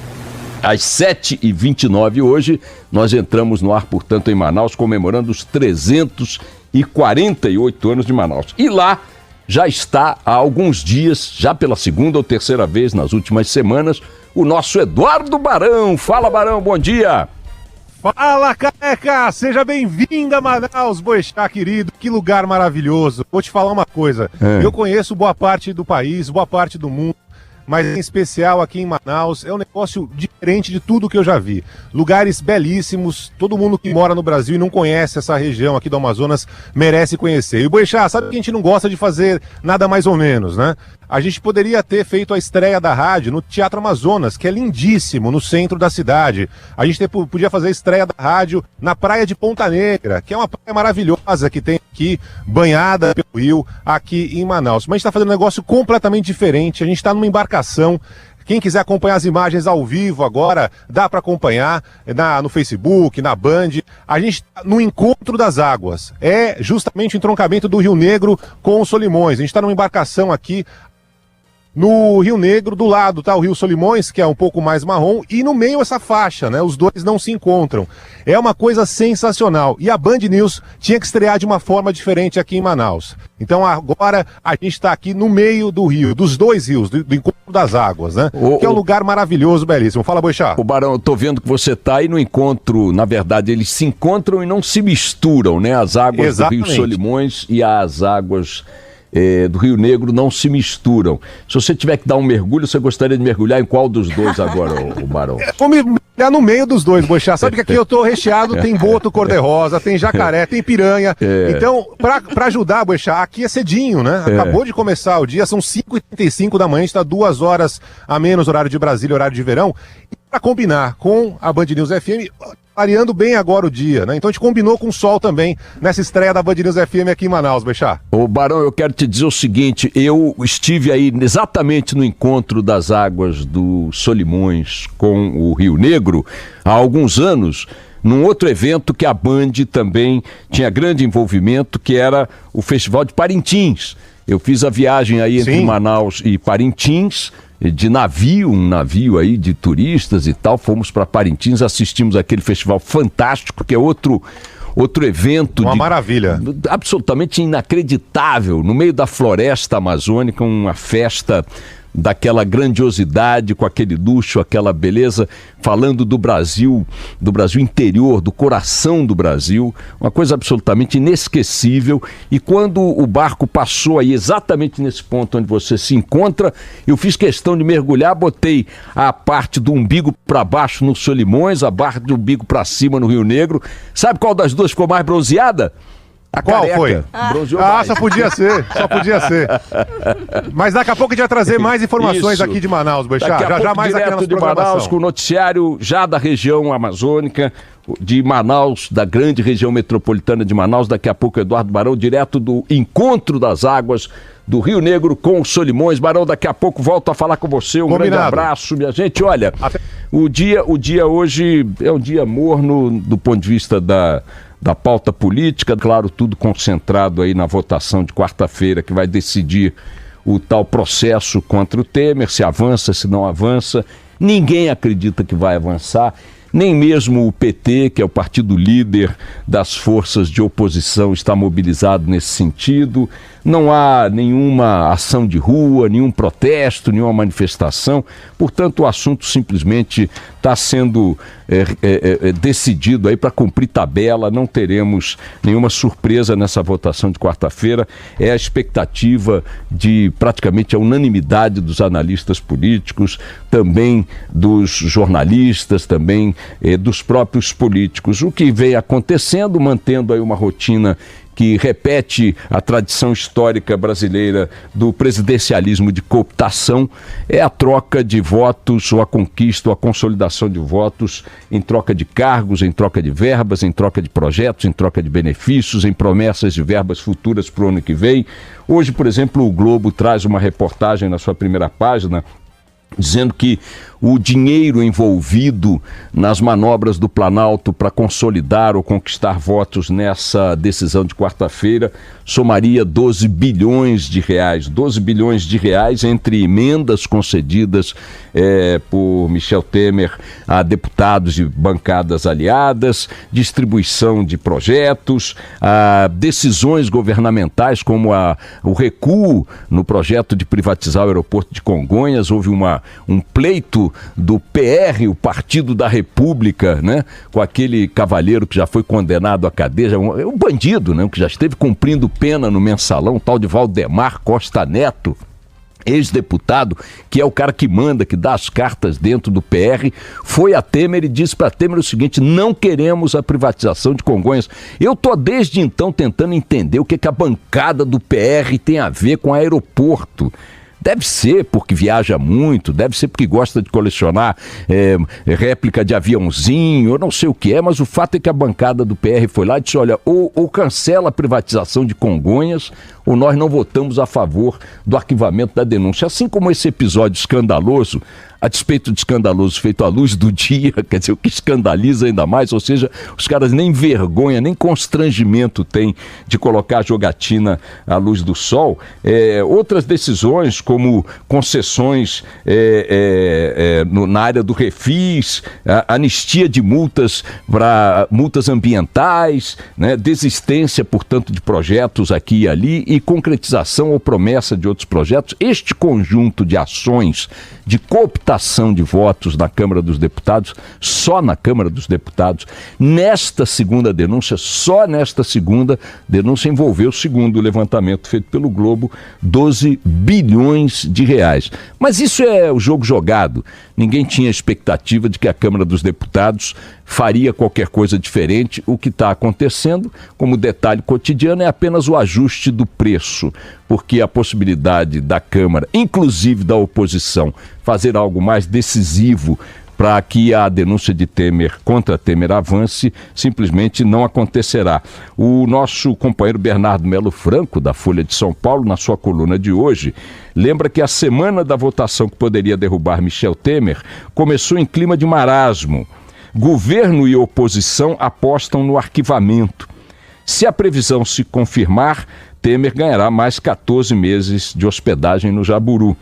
Às 7h29 hoje, nós entramos no ar, portanto, em Manaus, comemorando os 348 anos de Manaus. E lá já está há alguns dias, já pela segunda ou terceira vez nas últimas semanas, o nosso Eduardo Barão. Fala, Barão, bom dia! Fala, careca! Seja bem-vinda a Manaus, Boechat, querido. Que lugar maravilhoso. Vou te falar uma coisa. Eu conheço boa parte do país, boa parte do mundo, mas em especial aqui em Manaus é um negócio diferente de tudo que eu já vi. Lugares belíssimos, todo mundo que mora no Brasil e não conhece essa região aqui do Amazonas merece conhecer. E o Boechat, sabe que a gente não gosta de fazer nada mais ou menos, né? A gente poderia ter feito a estreia da rádio no Teatro Amazonas, que é lindíssimo, no centro da cidade. A gente podia fazer a estreia da rádio na praia de Ponta Negra, que é uma praia maravilhosa que tem aqui, banhada pelo rio, aqui em Manaus. Mas a gente está fazendo um negócio completamente diferente. A gente está numa embarcação. Quem quiser acompanhar as imagens ao vivo agora, dá para acompanhar no Facebook, na Band. A gente está no Encontro das Águas. É justamente o entroncamento do Rio Negro com os Solimões. A gente está numa embarcação aqui no Rio Negro, do lado tá o Rio Solimões, que é um pouco mais marrom, e no meio essa faixa, né? Os dois não se encontram. É uma coisa sensacional. E a Band News tinha que estrear de uma forma diferente aqui em Manaus. Então agora a gente está aqui no meio do rio, dos dois rios, do Encontro das Águas, né? Que é um lugar maravilhoso, belíssimo. Fala, Boechat. O Barão, eu tô vendo que você tá aí no encontro, na verdade, eles se encontram e não se misturam, né? As águas Exatamente. Do Rio Solimões e as águas do Rio Negro não se misturam. Se você tiver que dar um mergulho, você gostaria de mergulhar em qual dos dois agora, o Barão? Vou mergulhar no meio dos dois, Boechat. Sabe que aqui eu tô recheado, tem boto cor-de-rosa, tem jacaré, tem piranha. Então, pra ajudar, Boechat, aqui é cedinho, né? Acabou de começar o dia, são 5h35 da manhã, está 2 horas a menos, horário de Brasília, horário de verão. E para combinar com a Band News FM, variando bem agora o dia, né? Então a gente combinou com o sol também nessa estreia da Band News FM aqui em Manaus, Boechat. Ô Barão, eu quero te dizer o seguinte, eu estive aí exatamente no Encontro das Águas do Solimões com o Rio Negro há alguns anos, num outro evento que a Band também tinha grande envolvimento, que era o Festival de Parintins. Eu fiz a viagem aí entre Manaus e Parintins, de navio, um navio aí de turistas e tal, fomos para Parintins, assistimos aquele festival fantástico, que é outro evento. Uma maravilha. Absolutamente inacreditável, no meio da floresta amazônica, uma festa daquela grandiosidade, com aquele luxo, aquela beleza, falando do Brasil interior, do coração do Brasil, uma coisa absolutamente inesquecível. E quando o barco passou aí exatamente nesse ponto onde você se encontra, eu fiz questão de mergulhar, botei a parte do umbigo para baixo no Solimões, a parte do umbigo para cima no Rio Negro. Sabe qual das duas ficou mais bronzeada? Qual careca. foi? Bronzeou mais. Só podia ser. Mas daqui a pouco a gente vai trazer mais informações Isso. aqui de Manaus, Boechat. Já mais aqui na nossa de Manaus, com o noticiário já da região amazônica, de Manaus, da grande região metropolitana de Manaus. Daqui a pouco Eduardo Barão, direto do Encontro das Águas do Rio Negro com os Solimões. Barão, daqui a pouco volto a falar com você. Um grande abraço, minha gente. Olha, o dia hoje é um dia morno do ponto de vista da pauta política, claro, tudo concentrado aí na votação de quarta-feira, que vai decidir o tal processo contra o Temer, se avança, se não avança. Ninguém acredita que vai avançar, nem mesmo o PT, que é o partido líder das forças de oposição, está mobilizado nesse sentido. Não há nenhuma ação de rua, nenhum protesto, nenhuma manifestação. Portanto, o assunto simplesmente está sendo decidido aí para cumprir tabela. Não teremos nenhuma surpresa nessa votação de quarta-feira. É a expectativa de praticamente a unanimidade dos analistas políticos, também dos jornalistas, também dos próprios políticos. O que vem acontecendo, mantendo aí uma rotina que repete a tradição histórica brasileira do presidencialismo de cooptação, é a troca de votos, ou a conquista, ou a consolidação de votos em troca de cargos, em troca de verbas, em troca de projetos, em troca de benefícios, em promessas de verbas futuras para o ano que vem. Hoje, por exemplo, o Globo traz uma reportagem na sua primeira página dizendo que o dinheiro envolvido nas manobras do Planalto para consolidar ou conquistar votos nessa decisão de quarta-feira somaria 12 bilhões de reais. 12 bilhões de reais entre emendas concedidas por Michel Temer a deputados de bancadas aliadas, distribuição de projetos, decisões governamentais como o recuo no projeto de privatizar o aeroporto de Congonhas. Houve um pleito do PR, o Partido da República, né, com aquele cavalheiro que já foi condenado à cadeia, um bandido, né, que já esteve cumprindo pena no Mensalão, tal de Valdemar Costa Neto, ex-deputado, que é o cara que manda, que dá as cartas dentro do PR, foi a Temer e disse para Temer o seguinte: não queremos a privatização de Congonhas. Eu estou desde então tentando entender o que a bancada do PR tem a ver com aeroporto. Deve ser porque viaja muito, deve ser porque gosta de colecionar réplica de aviãozinho, eu não sei o que é, mas o fato é que a bancada do PR foi lá e disse: olha, ou cancela a privatização de Congonhas, ou nós não votamos a favor do arquivamento da denúncia. Assim como esse episódio escandaloso, a despeito de escandaloso feito à luz do dia, quer dizer, o que escandaliza ainda mais, ou seja, os caras nem vergonha, nem constrangimento têm de colocar a jogatina à luz do sol. Outras decisões, como concessões na área do refis, anistia de multas para multas ambientais, né, desistência, portanto, de projetos aqui e ali e concretização ou promessa de outros projetos. Este conjunto de ações de cooptação de votos na Câmara dos Deputados, só na Câmara dos Deputados, nesta segunda denúncia, só nesta segunda denúncia envolveu, segundo o levantamento feito pelo Globo, 12 bilhões de reais. Mas isso é o jogo jogado. Ninguém tinha expectativa de que a Câmara dos Deputados faria qualquer coisa diferente. O que está acontecendo, como detalhe cotidiano, é apenas o ajuste do preço, porque a possibilidade da Câmara, inclusive da oposição, fazer algo mais decisivo para que a denúncia de Temer contra Temer avance, simplesmente não acontecerá. O nosso companheiro Bernardo Melo Franco, da Folha de São Paulo, na sua coluna de hoje, lembra que a semana da votação que poderia derrubar Michel Temer começou em clima de marasmo. Governo e oposição apostam no arquivamento. Se a previsão se confirmar, Temer ganhará mais 14 meses de hospedagem no Jaburu.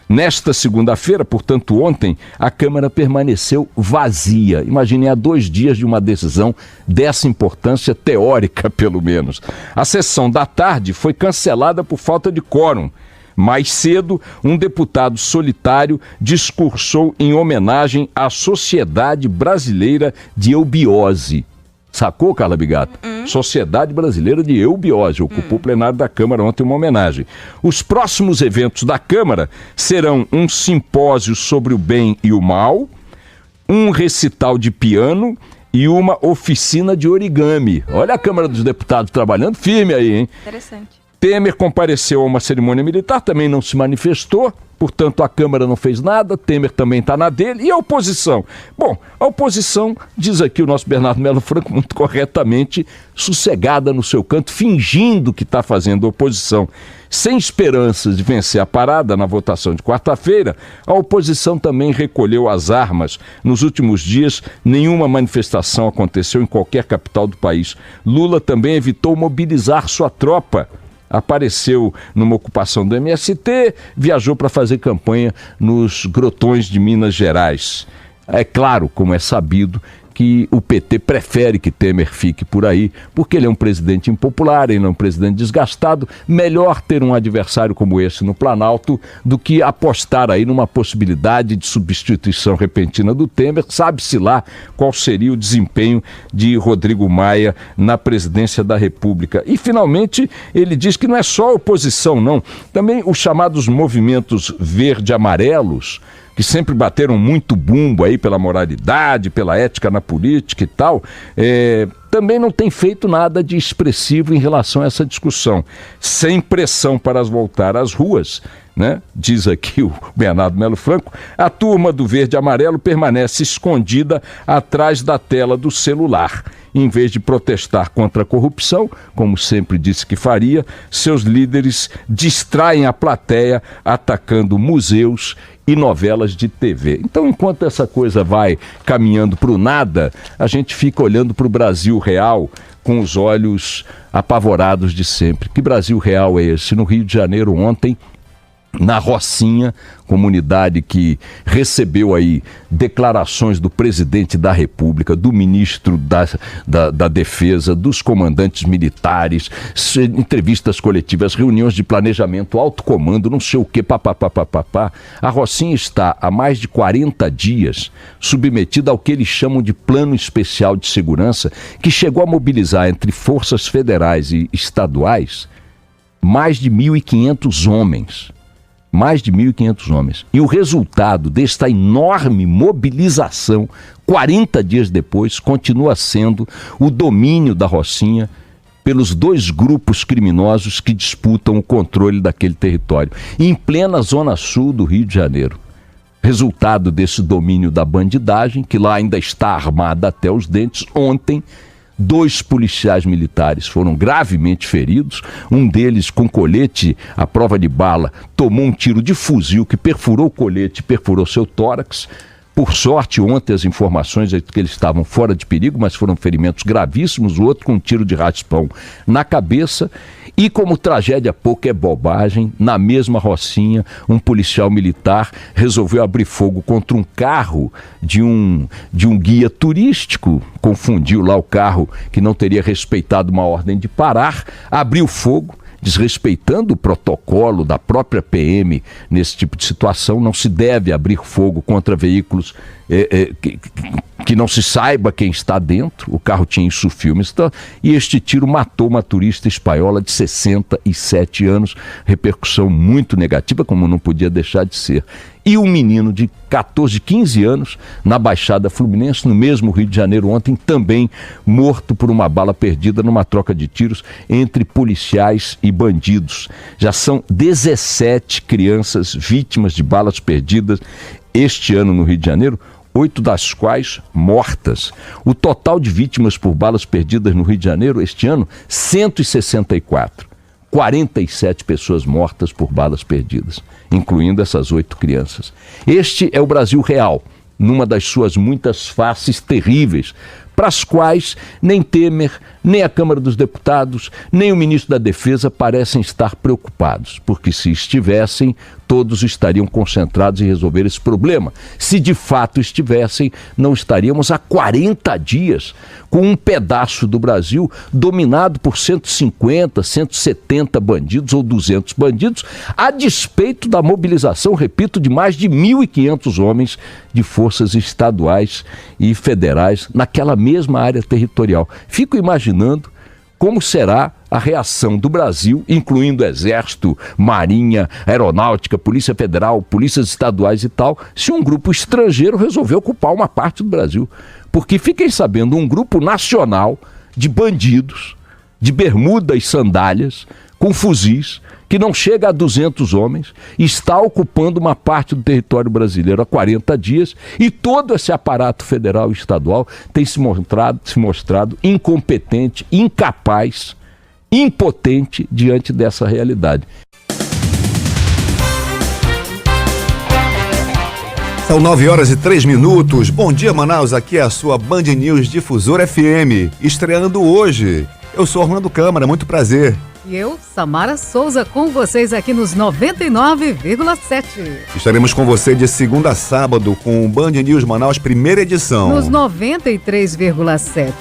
Nesta segunda-feira, portanto ontem, a Câmara permaneceu vazia. Imaginem, há 2 dias de uma decisão dessa importância teórica, pelo menos. A sessão da tarde foi cancelada por falta de quórum. Mais cedo, um deputado solitário discursou em homenagem à Sociedade Brasileira de Eubiose. Sacou, Carla Bigato? Sociedade Brasileira de Eubiose. Ocupou o plenário da Câmara ontem uma homenagem. Os próximos eventos da Câmara serão um simpósio sobre o bem e o mal, um recital de piano e uma oficina de origami. Olha a Câmara dos Deputados trabalhando firme aí, hein? Interessante. Temer compareceu a uma cerimônia militar, também não se manifestou, portanto a Câmara não fez nada, Temer também está na dele. E a oposição? Bom, a oposição, diz aqui o nosso Bernardo Melo Franco muito corretamente, sossegada no seu canto, fingindo que está fazendo oposição. Sem esperanças de vencer a parada na votação de quarta-feira, a oposição também recolheu as armas. Nos últimos dias, nenhuma manifestação aconteceu em qualquer capital do país. Lula também evitou mobilizar sua tropa. Apareceu numa ocupação do MST, viajou para fazer campanha nos grotões de Minas Gerais. É claro, como é sabido, que o PT prefere que Temer fique por aí, porque ele é um presidente impopular, ele é um presidente desgastado. Melhor ter um adversário como esse no Planalto do que apostar aí numa possibilidade de substituição repentina do Temer. Sabe-se lá qual seria o desempenho de Rodrigo Maia na presidência da República. E, finalmente, ele diz que não é só a oposição, não. Também os chamados movimentos verde-amarelos, que sempre bateram muito bumbo aí pela moralidade, pela ética na política e tal, também não tem feito nada de expressivo em relação a essa discussão. Sem pressão para voltar às ruas, né? Diz aqui o Bernardo Melo Franco, a turma do verde e amarelo permanece escondida atrás da tela do celular. Em vez de protestar contra a corrupção, como sempre disse que faria, seus líderes distraem a plateia atacando museus e novelas de TV. Então, enquanto essa coisa vai caminhando para o nada, a gente fica olhando para o Brasil real com os olhos apavorados de sempre. Que Brasil real é esse? No Rio de Janeiro ontem, na Rocinha, comunidade que recebeu aí declarações do presidente da República, do ministro da Defesa, dos comandantes militares, entrevistas coletivas, reuniões de planejamento, alto comando, não sei o que, papapá. A Rocinha está há mais de 40 dias submetida ao que eles chamam de Plano Especial de Segurança, que chegou a mobilizar entre forças federais e estaduais mais de 1.500 homens. Mais de 1.500 homens. E o resultado desta enorme mobilização, 40 dias depois, continua sendo o domínio da Rocinha pelos dois grupos criminosos que disputam o controle daquele território, em plena zona sul do Rio de Janeiro. Resultado desse domínio da bandidagem, que lá ainda está armada até os dentes. Ontem, 2 policiais militares foram gravemente feridos, um deles com colete à prova de bala tomou um tiro de fuzil que perfurou o colete, perfurou seu tórax. Por sorte, ontem as informações é que eles estavam fora de perigo, mas foram ferimentos gravíssimos, o outro com um tiro de raspão na cabeça. E como tragédia pouco é bobagem, na mesma Rocinha, um policial militar resolveu abrir fogo contra um carro de um guia turístico, confundiu lá o carro que não teria respeitado uma ordem de parar, abriu fogo, desrespeitando o protocolo da própria PM nesse tipo de situação. Não se deve abrir fogo contra veículos que não se saiba quem está dentro. O carro tinha isso filmes, e este tiro matou uma turista espanhola de 67 anos, repercussão muito negativa, como não podia deixar de ser. E um menino de 14, 15 anos, na Baixada Fluminense, no mesmo Rio de Janeiro ontem, também morto por uma bala perdida numa troca de tiros entre policiais e bandidos. Já são 17 crianças vítimas de balas perdidas este ano no Rio de Janeiro, 8 das quais mortas. O total de vítimas por balas perdidas no Rio de Janeiro este ano, 164. 47 pessoas mortas por balas perdidas, incluindo essas 8 crianças. Este é o Brasil real, numa das suas muitas faces terríveis, para as quais nem Temer, nem a Câmara dos Deputados, nem o ministro da Defesa parecem estar preocupados, porque se estivessem, todos estariam concentrados em resolver esse problema. Se de fato estivessem, não estaríamos há 40 dias com um pedaço do Brasil dominado por 150, 170 bandidos ou 200 bandidos, a despeito da mobilização, repito, de mais de 1.500 homens de forças estaduais e federais naquela mesma área territorial. Fico imaginando como será a reação do Brasil, incluindo Exército, Marinha, Aeronáutica, Polícia Federal, polícias estaduais e tal, se um grupo estrangeiro resolver ocupar uma parte do Brasil. Porque fiquem sabendo, um grupo nacional de bandidos, de bermuda e sandálias, com fuzis, que não chega a 200 homens, está ocupando uma parte do território brasileiro há 40 dias e todo esse aparato federal e estadual tem se mostrado incompetente, incapaz, impotente diante dessa realidade. São 9h03. Bom dia, Manaus. Aqui é a sua Band News Difusora FM, estreando hoje. Eu sou Orlando Câmara, muito prazer. E eu, Samara Souza, com vocês aqui nos 99,7. Estaremos com você de segunda a sábado com o Band News Manaus, primeira edição. Nos 93,7.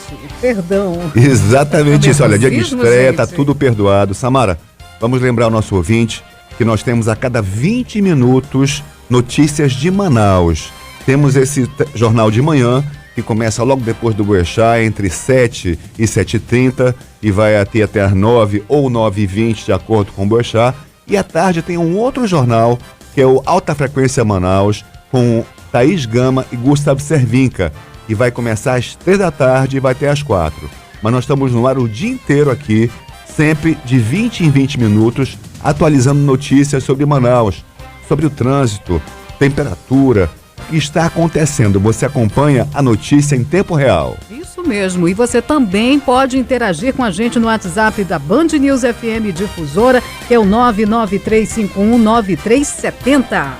Perdão. Exatamente isso. Olha, dia de estreia, tá tudo perdoado. Samara, vamos lembrar ao nosso ouvinte que nós temos a cada 20 minutos notícias de Manaus. Temos esse jornal de manhã que começa logo depois do Boechat, entre 7 e 7h30, e vai até as 9 ou 9h20, de acordo com o Boechat. E à tarde tem um outro jornal, que é o Alta Frequência Manaus, com Thaís Gama e Gustavo Cervinca, que vai começar às 3 da tarde e vai até às 4. Mas nós estamos no ar o dia inteiro aqui, sempre de 20 em 20 minutos, atualizando notícias sobre Manaus, sobre o trânsito, temperatura, o que está acontecendo. Você acompanha a notícia em tempo real. Isso mesmo. E você também pode interagir com a gente no WhatsApp da Band News FM Difusora, que é o 993519370.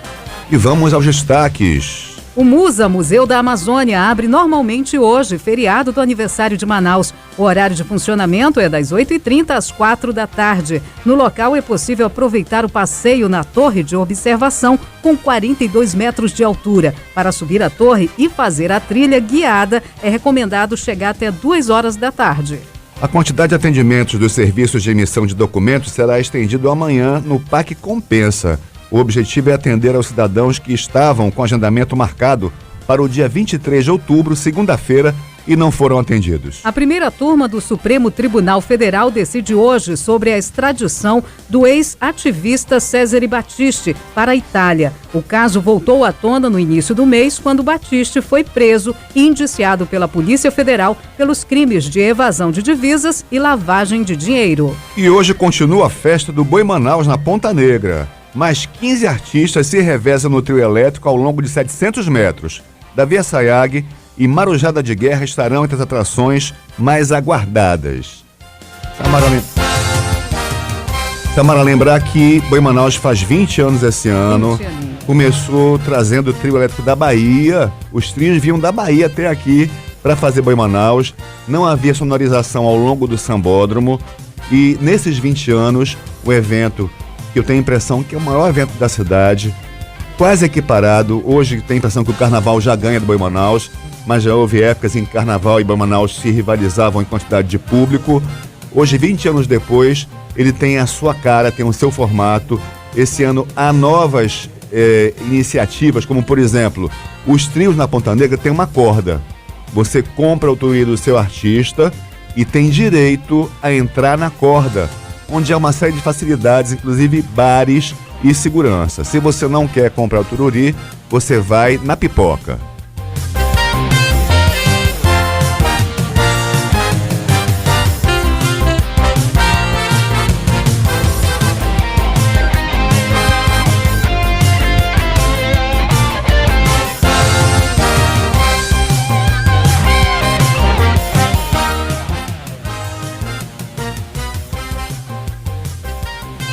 E vamos aos destaques. O MUSA, Museu da Amazônia, abre normalmente hoje, feriado do aniversário de Manaus. O horário de funcionamento é das 8h30 às 4 da tarde. No local é possível aproveitar o passeio na torre de observação com 42 metros de altura. Para subir a torre e fazer a trilha guiada, é recomendado chegar até 2 horas da tarde. A quantidade de atendimentos dos serviços de emissão de documentos será estendido amanhã no PAC Compensa. O objetivo é atender aos cidadãos que estavam com agendamento marcado para o dia 23 de outubro, segunda-feira, e não foram atendidos. A primeira turma do Supremo Tribunal Federal decide hoje sobre a extradição do ex-ativista Cesare Battisti para a Itália. O caso voltou à tona no início do mês, quando Battisti foi preso e indiciado pela Polícia Federal pelos crimes de evasão de divisas e lavagem de dinheiro. E hoje continua a festa do Boi Manaus na Ponta Negra. Mais 15 artistas se revezam no trio elétrico ao longo de 700 metros. Davi Assayag e Marujada de Guerra estarão entre as atrações mais aguardadas. Samara, lembrar que Boi Manaus faz 20 anos esse ano. Começou trazendo o trio elétrico da Bahia. Os trios vinham da Bahia até aqui para fazer Boi Manaus. Não havia sonorização ao longo do sambódromo. E nesses 20 anos, o evento, que eu tenho a impressão que é o maior evento da cidade, quase equiparado. Hoje tem a impressão que o Carnaval já ganha do Boi Manaus, mas já houve épocas em que Carnaval e Boi Manaus se rivalizavam em quantidade de público. Hoje, 20 anos depois, ele tem a sua cara, tem o seu formato. Esse ano há novas iniciativas, como por exemplo, os trios na Ponta Negra têm uma corda. Você compra a autoria do seu artista e tem direito a entrar na corda, onde há uma série de facilidades, inclusive bares e segurança. Se você não quer comprar o tururi, você vai na pipoca.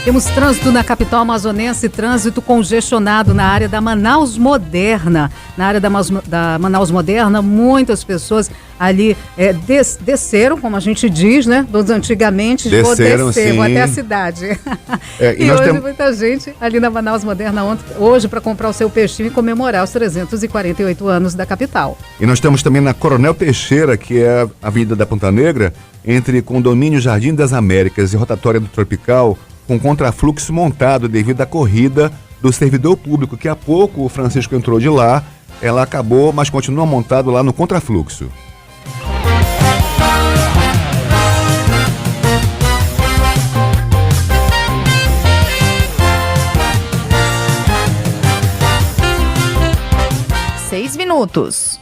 Temos trânsito na capital amazonense, trânsito congestionado na área da Manaus Moderna. Na área da Manaus Moderna, muitas pessoas ali desceram, como a gente diz, né? Dos antigamente, vou até a cidade. E hoje muita gente ali na Manaus Moderna hoje para comprar o seu peixinho e comemorar os 348 anos da capital. E nós estamos também na Coronel Teixeira, que é a Avenida da Ponta Negra, entre Condomínio Jardim das Américas e Rotatória do Tropical, com contrafluxo montado devido à corrida do servidor público, que há pouco o Francisco entrou de lá, ela acabou, mas continua montado lá no contrafluxo. minutos.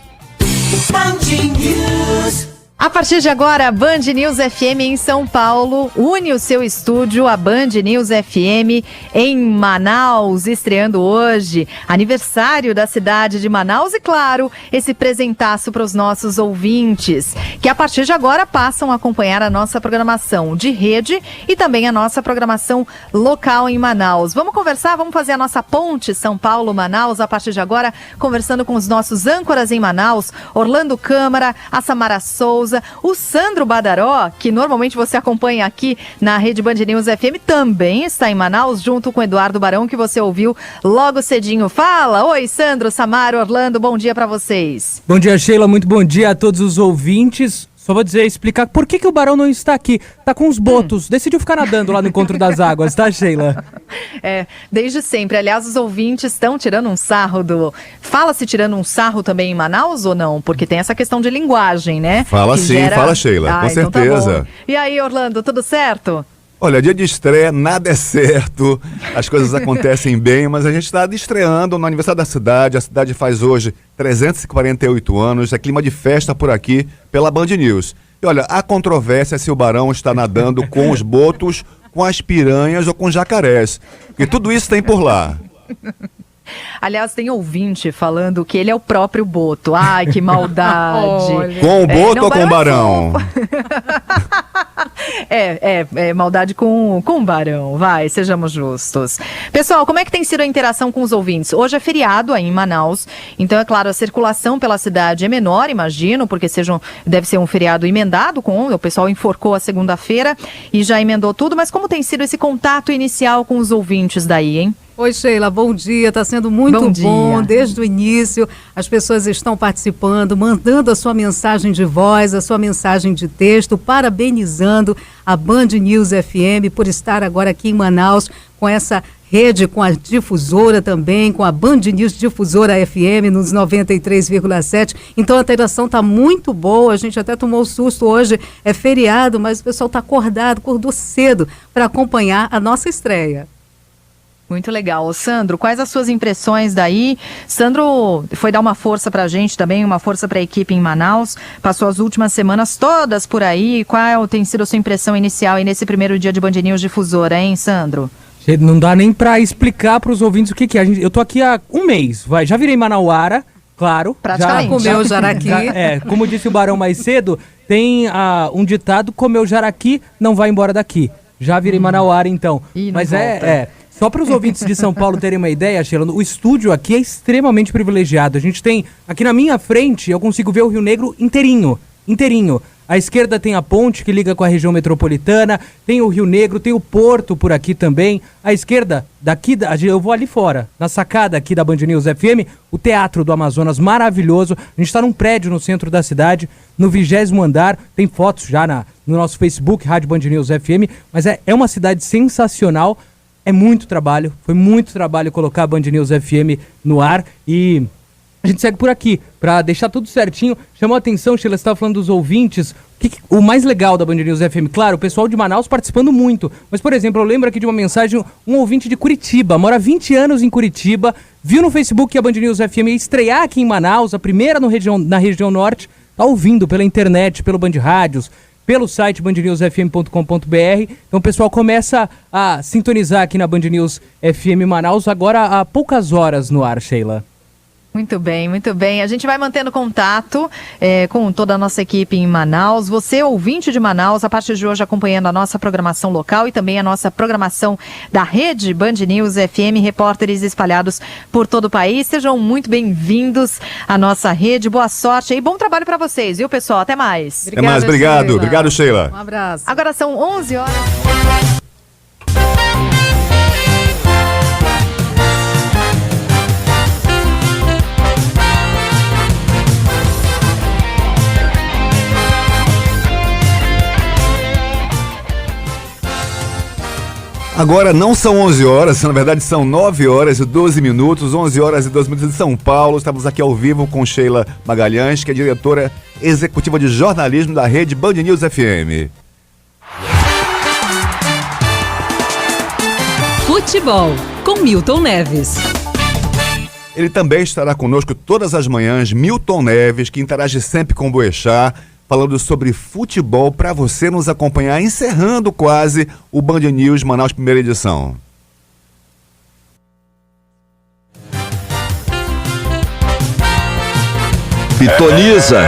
A partir de agora, a Band News FM em São Paulo une o seu estúdio à Band News FM em Manaus, estreando hoje, aniversário da cidade de Manaus e, claro, esse presentaço para os nossos ouvintes, que a partir de agora passam a acompanhar a nossa programação de rede e também a nossa programação local em Manaus. Vamos conversar, vamos fazer a nossa ponte São Paulo-Manaus a partir de agora, conversando com os nossos âncoras em Manaus, Orlando Câmara, a Samara Souza, o Sandro Badaró, que normalmente você acompanha aqui na Rede Band News FM, também está em Manaus, junto com o Eduardo Barão, que você ouviu logo cedinho. Fala! Oi, Sandro, Samara, Orlando, bom dia para vocês. Bom dia, Sheila, muito bom dia a todos os ouvintes. Só vou explicar por que o Barão não está aqui. Tá com os botos, decidiu ficar nadando lá no Encontro das Águas, tá, Sheila? Desde sempre. Aliás, os ouvintes estão tirando um sarro do... Fala-se tirando um sarro também em Manaus ou não? Porque tem essa questão de linguagem, né? Fala sim, fala, Sheila, com certeza. Tá, e aí, Orlando, tudo certo? Olha, dia de estreia, nada é certo, as coisas acontecem bem, mas a gente está estreando no aniversário da cidade. A cidade faz hoje 348 anos, é clima de festa por aqui pela Band News. E olha, há controvérsia se o Barão está nadando com os botos, com as piranhas ou com jacarés, porque tudo isso tem por lá. Aliás, tem ouvinte falando que ele é o próprio Boto. Ai, que maldade. Com o Boto ou com o Barão? Maldade com o Barão. Vai, sejamos justos. Pessoal, como é que tem sido a interação com os ouvintes? Hoje é feriado aí em Manaus, então é claro, a circulação pela cidade é menor, imagino, porque deve ser um feriado emendado o pessoal enforcou a segunda-feira e já emendou tudo, mas como tem sido esse contato inicial com os ouvintes daí, hein? Oi, Sheila, bom dia, está sendo muito bom desde o início, as pessoas estão participando, mandando a sua mensagem de voz, a sua mensagem de texto, parabenizando a Band News FM por estar agora aqui em Manaus com essa rede, com a difusora também, com a Band News Difusora FM nos 93,7, então a interação está muito boa, a gente até tomou susto, hoje é feriado, mas o pessoal está acordou cedo para acompanhar a nossa estreia. Muito legal. Sandro, quais as suas impressões daí? Sandro foi dar uma força pra gente também, uma força pra equipe em Manaus, passou as últimas semanas todas por aí. Qual tem sido a sua impressão inicial aí nesse primeiro dia de Band News Difusora, hein, Sandro? Não dá nem pra explicar pros ouvintes o que é. Eu tô aqui há um mês, já virei manauara, claro. Praticamente. Já comeu jaraqui. Como disse o Barão mais cedo, tem um ditado, comeu jaraqui, não vai embora daqui. Já virei manauara, então. Mas só para os ouvintes de São Paulo terem uma ideia, Sheila, o estúdio aqui é extremamente privilegiado. A gente tem, aqui na minha frente, eu consigo ver o Rio Negro inteirinho. À esquerda tem a ponte que liga com a região metropolitana, tem o Rio Negro, tem o Porto por aqui também. À esquerda, eu vou ali fora, na sacada aqui da Band News FM, o Teatro do Amazonas, maravilhoso. A gente está num prédio no centro da cidade, no 20º andar, tem fotos já no nosso Facebook, Rádio Band News FM, mas é uma cidade sensacional. É muito trabalho, foi muito trabalho colocar a Band News FM no ar e a gente segue por aqui para deixar tudo certinho. Chamou a atenção, Sheila, você estava falando dos ouvintes, o mais legal da Band News FM, claro, o pessoal de Manaus participando muito, mas, por exemplo, eu lembro aqui de uma mensagem, um ouvinte de Curitiba, mora 20 anos em Curitiba, viu no Facebook que a Band News FM ia estrear aqui em Manaus, a primeira na região norte, tá ouvindo pela internet, pelo Band Rádios, pelo site bandnewsfm.com.br. Então o pessoal começa a sintonizar aqui na Band News FM Manaus agora há poucas horas no ar, Sheila. Muito bem, muito bem. A gente vai mantendo contato com toda a nossa equipe em Manaus. Você, ouvinte de Manaus, a partir de hoje acompanhando a nossa programação local e também a nossa programação da rede Band News FM, repórteres espalhados por todo o país. Sejam muito bem-vindos à nossa rede. Boa sorte e bom trabalho para vocês, viu, pessoal? Até mais. Até mais, obrigado. Sheila. Obrigado, Sheila. Um abraço. Agora são 11 horas. Agora não são 11 horas, na verdade são 9 horas e 12 minutos, 11 horas e 12 minutos de São Paulo. Estamos aqui ao vivo com Sheila Magalhães, que é diretora executiva de jornalismo da rede Band News FM. Futebol, com Milton Neves. Ele também estará conosco todas as manhãs, Milton Neves, que interage sempre com o Boechat, falando sobre futebol para você nos acompanhar, encerrando quase o Band News Manaus primeira edição. Pitoniza.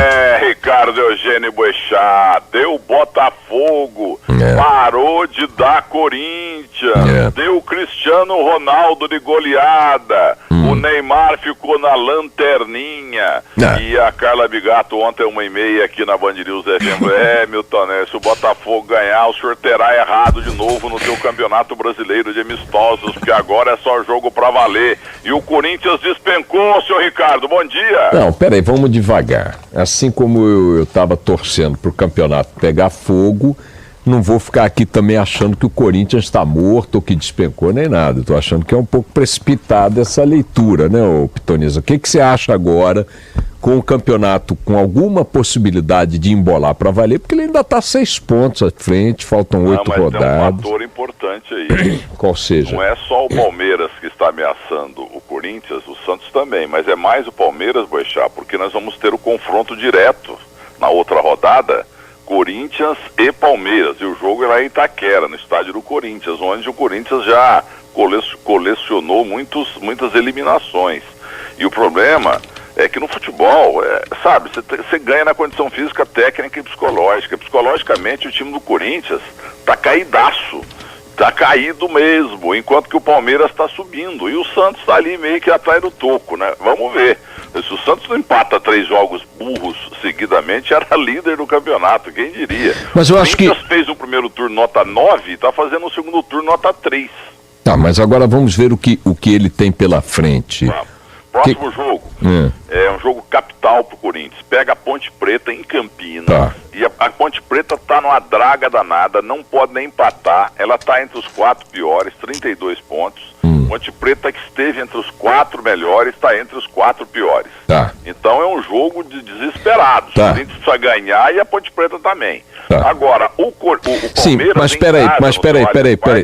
Ricardo Eugênio Boechat, deu Botafogo, parou de dar Corinthians, deu Cristiano Ronaldo de goleada, o Neymar ficou na lanterninha, e a Carla Bigato ontem 1h30 aqui na Band News FM, Milton, se o Botafogo ganhar, o senhor terá errado de novo no seu Campeonato Brasileiro de Amistosos, porque agora é só jogo pra valer, e o Corinthians despencou, senhor Ricardo, bom dia. Não, peraí, vamos devagar. Assim como eu estava torcendo para o campeonato pegar fogo, não vou ficar aqui também achando que o Corinthians está morto ou que despencou nem nada. Estou achando que é um pouco precipitada essa leitura, né, ô Pitoniza? O que você acha agora com o campeonato com alguma possibilidade de embolar para valer? Porque ele ainda está 6 pontos à frente, faltam 8 rodadas. Tem um fator importante aí. Qual seja? Não é só o Palmeiras que está ameaçando o Corinthians, o Santos também, mas é mais o Palmeiras, Boechat, porque nós vamos ter o confronto direto na outra rodada, Corinthians e Palmeiras, e o jogo é lá em Itaquera, no estádio do Corinthians, onde o Corinthians já colecionou muitas eliminações. E o problema é que no futebol, sabe, você ganha na condição física, técnica e psicológica. Psicologicamente, o time do Corinthians tá caídaço, tá caído mesmo, enquanto que o Palmeiras está subindo. E o Santos tá ali meio que atrás do toco, né? Vamos ver. Se o Santos não empata 3 jogos burros seguidamente, era líder do campeonato, quem diria? Mas eu acho que... O Corinthians fez o primeiro turno nota 9 e tá fazendo o segundo turno nota 3. Tá, mas agora vamos ver o que ele tem pela frente. Próximo jogo é um jogo capital pro Corinthians. Pega a Ponte Preta em Campinas. E a Ponte Preta tá numa draga danada, não pode nem empatar. Ela tá entre os 4 piores, 32 pontos. Ponte Preta, que esteve entre os 4 melhores, está entre os 4 piores. Então é um jogo de desesperados. O Corinthians precisa ganhar e a Ponte Preta também. Agora, o Palmeiras... Sim, mas peraí.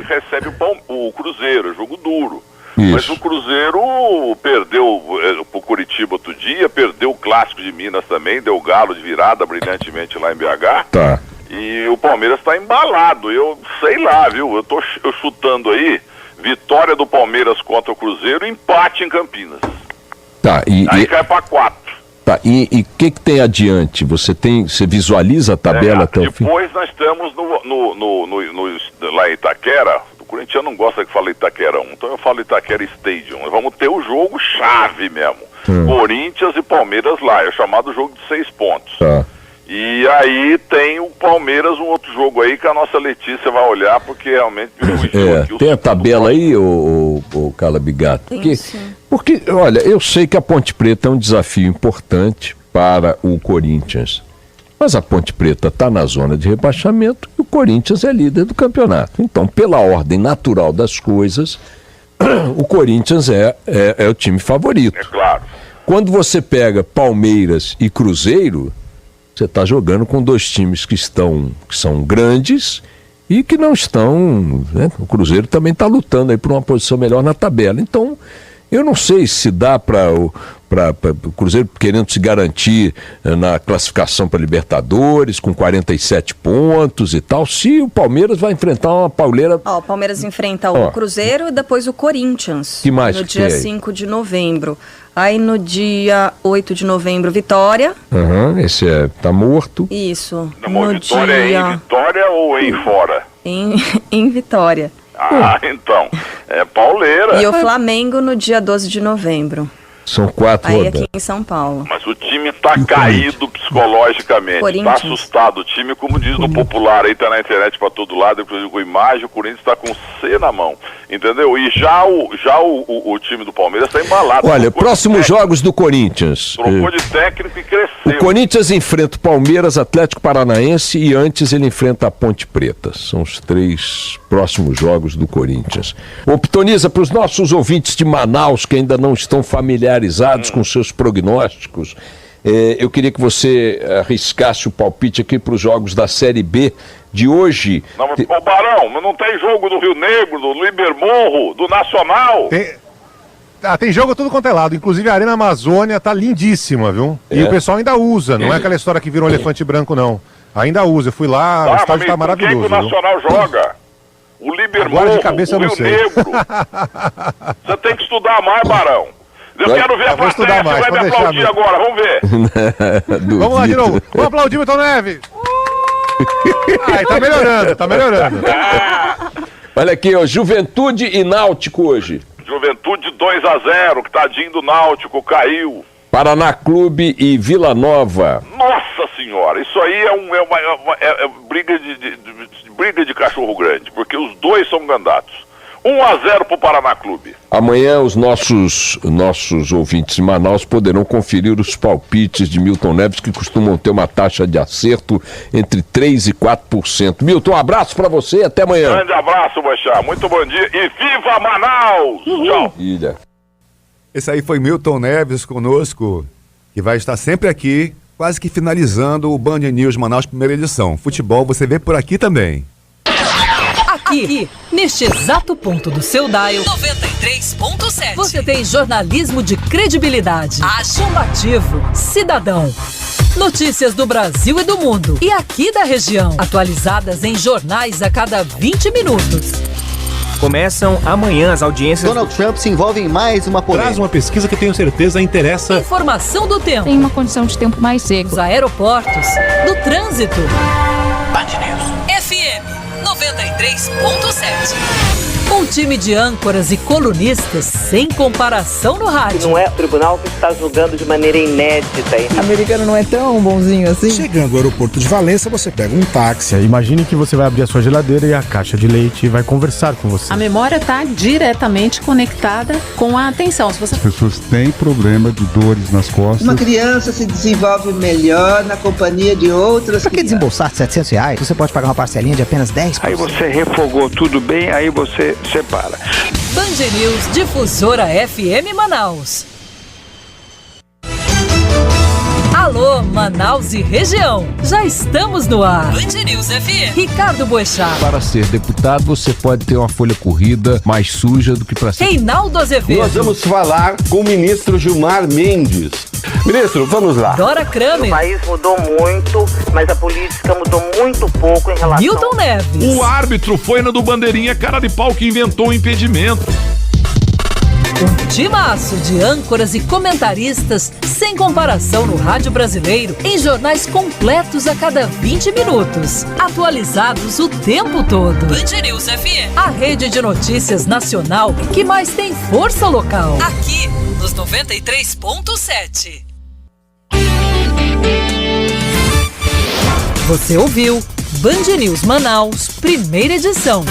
Recebe o Cruzeiro, jogo duro. Isso. Mas o Cruzeiro perdeu pro Curitiba outro dia, perdeu o Clássico de Minas também, deu galo de virada brilhantemente lá em BH. E o Palmeiras está embalado, eu sei lá, viu? Eu tô chutando aí, vitória do Palmeiras contra o Cruzeiro, empate em Campinas. Aí cai para 4. E o que tem adiante? Você visualiza a tabela até o fim? Depois nós estamos lá em Itaquera. O corintiano não gosta que fale Itaquera 1, então eu falo Itaquera Stadium. Vamos ter o jogo chave mesmo. Corinthians e Palmeiras lá, é o chamado jogo de 6 pontos. E aí tem o Palmeiras, um outro jogo aí que a nossa Letícia vai olhar, porque realmente... Tem a tabela aí, o Carla Bigato? Porque, olha, eu sei que a Ponte Preta é um desafio importante para o Corinthians. Mas a Ponte Preta está na zona de rebaixamento e o Corinthians é líder do campeonato. Então, pela ordem natural das coisas, o Corinthians é o time favorito. É claro. Quando você pega Palmeiras e Cruzeiro, você está jogando com 2 times que são grandes e que não estão... Né? O Cruzeiro também está lutando aí por uma posição melhor na tabela. Então, eu não sei se dá para o Cruzeiro querendo se garantir na classificação para Libertadores, com 47 pontos e tal, se o Palmeiras vai enfrentar uma pauleira... O Palmeiras enfrenta o Cruzeiro e depois o Corinthians. Que mais no dia 5 de novembro. Aí no dia 8 de novembro, Vitória. Esse tá morto. Isso. No Vitória é em Vitória ou em fora? Em Vitória. Então, é pauleira. E o Flamengo no dia 12 de novembro. São 4 aí rodadas. Aqui em São Paulo. Mas o time tá caído psicologicamente, tá assustado. O time, como diz no popular, aí tá na internet pra todo lado, inclusive com imagem, o Corinthians tá com C na mão, entendeu? E já o time do Palmeiras tá embalado. Olha, próximos jogos do Corinthians. Trocou de técnico e cresceu. O Corinthians enfrenta o Palmeiras, Atlético Paranaense e antes ele enfrenta a Ponte Preta. São os 3 próximos jogos do Corinthians. Ô, Pitoniza, para os nossos ouvintes de Manaus que ainda não estão familiarizados com seus prognósticos, eu queria que você arriscasse o palpite aqui para os jogos da Série B de hoje. Não, mas, Barão, mas não tem jogo do Rio Negro, do Libermorro, do Nacional? tem jogo tudo quanto é lado. Inclusive a Arena Amazônia tá lindíssima, viu? E o pessoal ainda usa, não é aquela história que virou um elefante branco, não. Ainda usa. Eu fui lá, o estádio tá maravilhoso. Quem que o Nacional joga? O Libermomo, agora de cabeça o Rio Negro. Você tem que estudar mais, Barão. Eu quero ver a plateia, você vai me aplaudir agora, vamos ver. Vamos lá de novo. Vamos aplaudir, Milton Neves. Ai, tá melhorando. Olha aqui, ó, Juventude e Náutico hoje. Juventude 2-0, que tadinho do Náutico, caiu. Paraná Clube e Vila Nova. Nossa senhora, isso aí é briga de cachorro grande, porque os dois são candidatos. 1-0 pro Paraná Clube. Amanhã os nossos ouvintes em Manaus poderão conferir os palpites de Milton Neves, que costumam ter uma taxa de acerto entre 3% e 4%. Milton, um abraço pra você e até amanhã. Grande abraço, Boixá. Muito bom dia e viva Manaus! Tchau. Ilha. Esse aí foi Milton Neves conosco, que vai estar sempre aqui, quase que finalizando o Band News Manaus primeira edição. Futebol você vê por aqui também. Aqui, neste exato ponto do seu dial 93.7, você tem jornalismo de credibilidade, combativo, cidadão. Notícias do Brasil e do mundo e aqui da região, atualizadas em jornais a cada 20 minutos. Começam amanhã as audiências. Donald Trump se envolve em mais uma polêmica. Traz uma pesquisa que tenho certeza interessa. Informação do tempo. Tem uma condição de tempo mais seco. Dos aeroportos, do trânsito. Band News FM 93.7. Um time de âncoras e colunistas sem comparação no rádio. Não é o tribunal que está julgando de maneira inédita. O americano não é tão bonzinho assim. Chegando ao aeroporto de Valença, você pega um táxi. Imagine que você vai abrir a sua geladeira e a caixa de leite vai conversar com você. A memória está diretamente conectada com a atenção. Se você... As pessoas têm problema de dores nas costas. Uma criança se desenvolve melhor na companhia de outras. Por que desembolsar R$700? Você pode pagar uma parcelinha de apenas 10%. Aí você refogou tudo bem, aí você separa. Band News Difusora FM Manaus. Alô, Manaus e região. Já estamos no ar. Band News FM. Ricardo Boechat. Para ser deputado, você pode ter uma folha corrida mais suja do que para ser... Reinaldo Azevedo. Nós vamos falar com o ministro Gilmar Mendes. Ministro, vamos lá. Dora Kramer. O país mudou muito, mas a política mudou muito pouco em relação... Milton Neves. O árbitro foi na do Bandeirinha cara de pau que inventou o impedimento. Um timaço de âncoras e comentaristas sem comparação no rádio brasileiro, em jornais completos a cada 20 minutos, atualizados o tempo todo. Band News FM, a rede de notícias nacional que mais tem força local. Aqui, nos 93.7. Você ouviu Band News Manaus, primeira edição.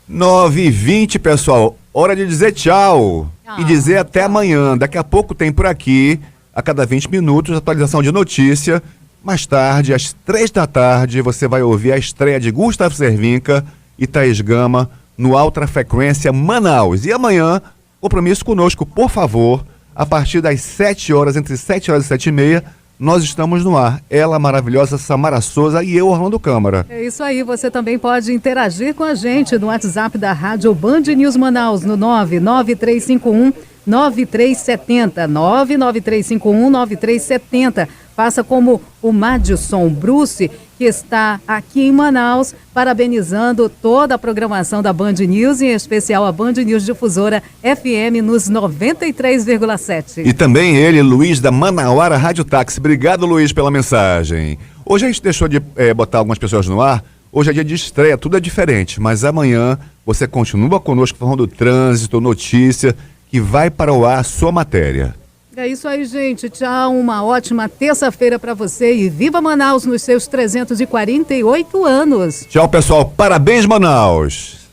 9h20, pessoal. Hora de dizer tchau e dizer até amanhã. Daqui a pouco tem por aqui, a cada 20 minutos, atualização de notícia. Mais tarde, às 3 da tarde, você vai ouvir a estreia de Gustavo Cervinca e Thaís Gama no Alta Frequência Manaus. E amanhã, compromisso conosco, por favor, a partir das 7 horas, entre 7 horas e 7h30, nós estamos no ar. Ela, maravilhosa Samara Souza e eu, Orlando Câmara. É isso aí, você também pode interagir com a gente no WhatsApp da Rádio Band News Manaus, no 99351-9370, 99351-9370. Faça como o Madison Bruce, que está aqui em Manaus, parabenizando toda a programação da Band News, em especial a Band News Difusora FM nos 93,7. E também ele, Luiz da Manauara Rádio Táxi. Obrigado, Luiz, pela mensagem. Hoje a gente deixou de botar algumas pessoas no ar. Hoje é dia de estreia, tudo é diferente. Mas amanhã você continua conosco falando do trânsito, notícia, que vai para o ar a sua matéria. É isso aí, gente. Tchau, uma ótima terça-feira para você e viva Manaus nos seus 348 anos. Tchau, pessoal. Parabéns, Manaus.